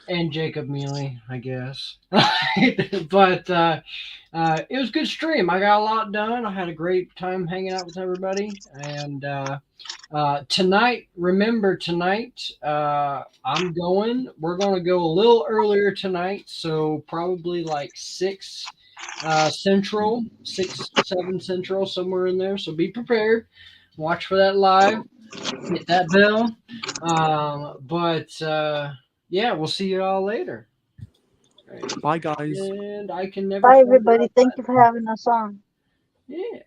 And Jacob Mealy, I guess. But it was a good stream. I got a lot done. I had a great time hanging out with everybody. And tonight, remember tonight, we're going to go a little earlier tonight. So probably like 6 Central, 6, 7 Central, somewhere in there. So be prepared. Watch for that live. Hit that bell. Yeah, we'll see you all later. Bye, guys. And I can never. Bye, everybody. Thank you for having us on. Yeah.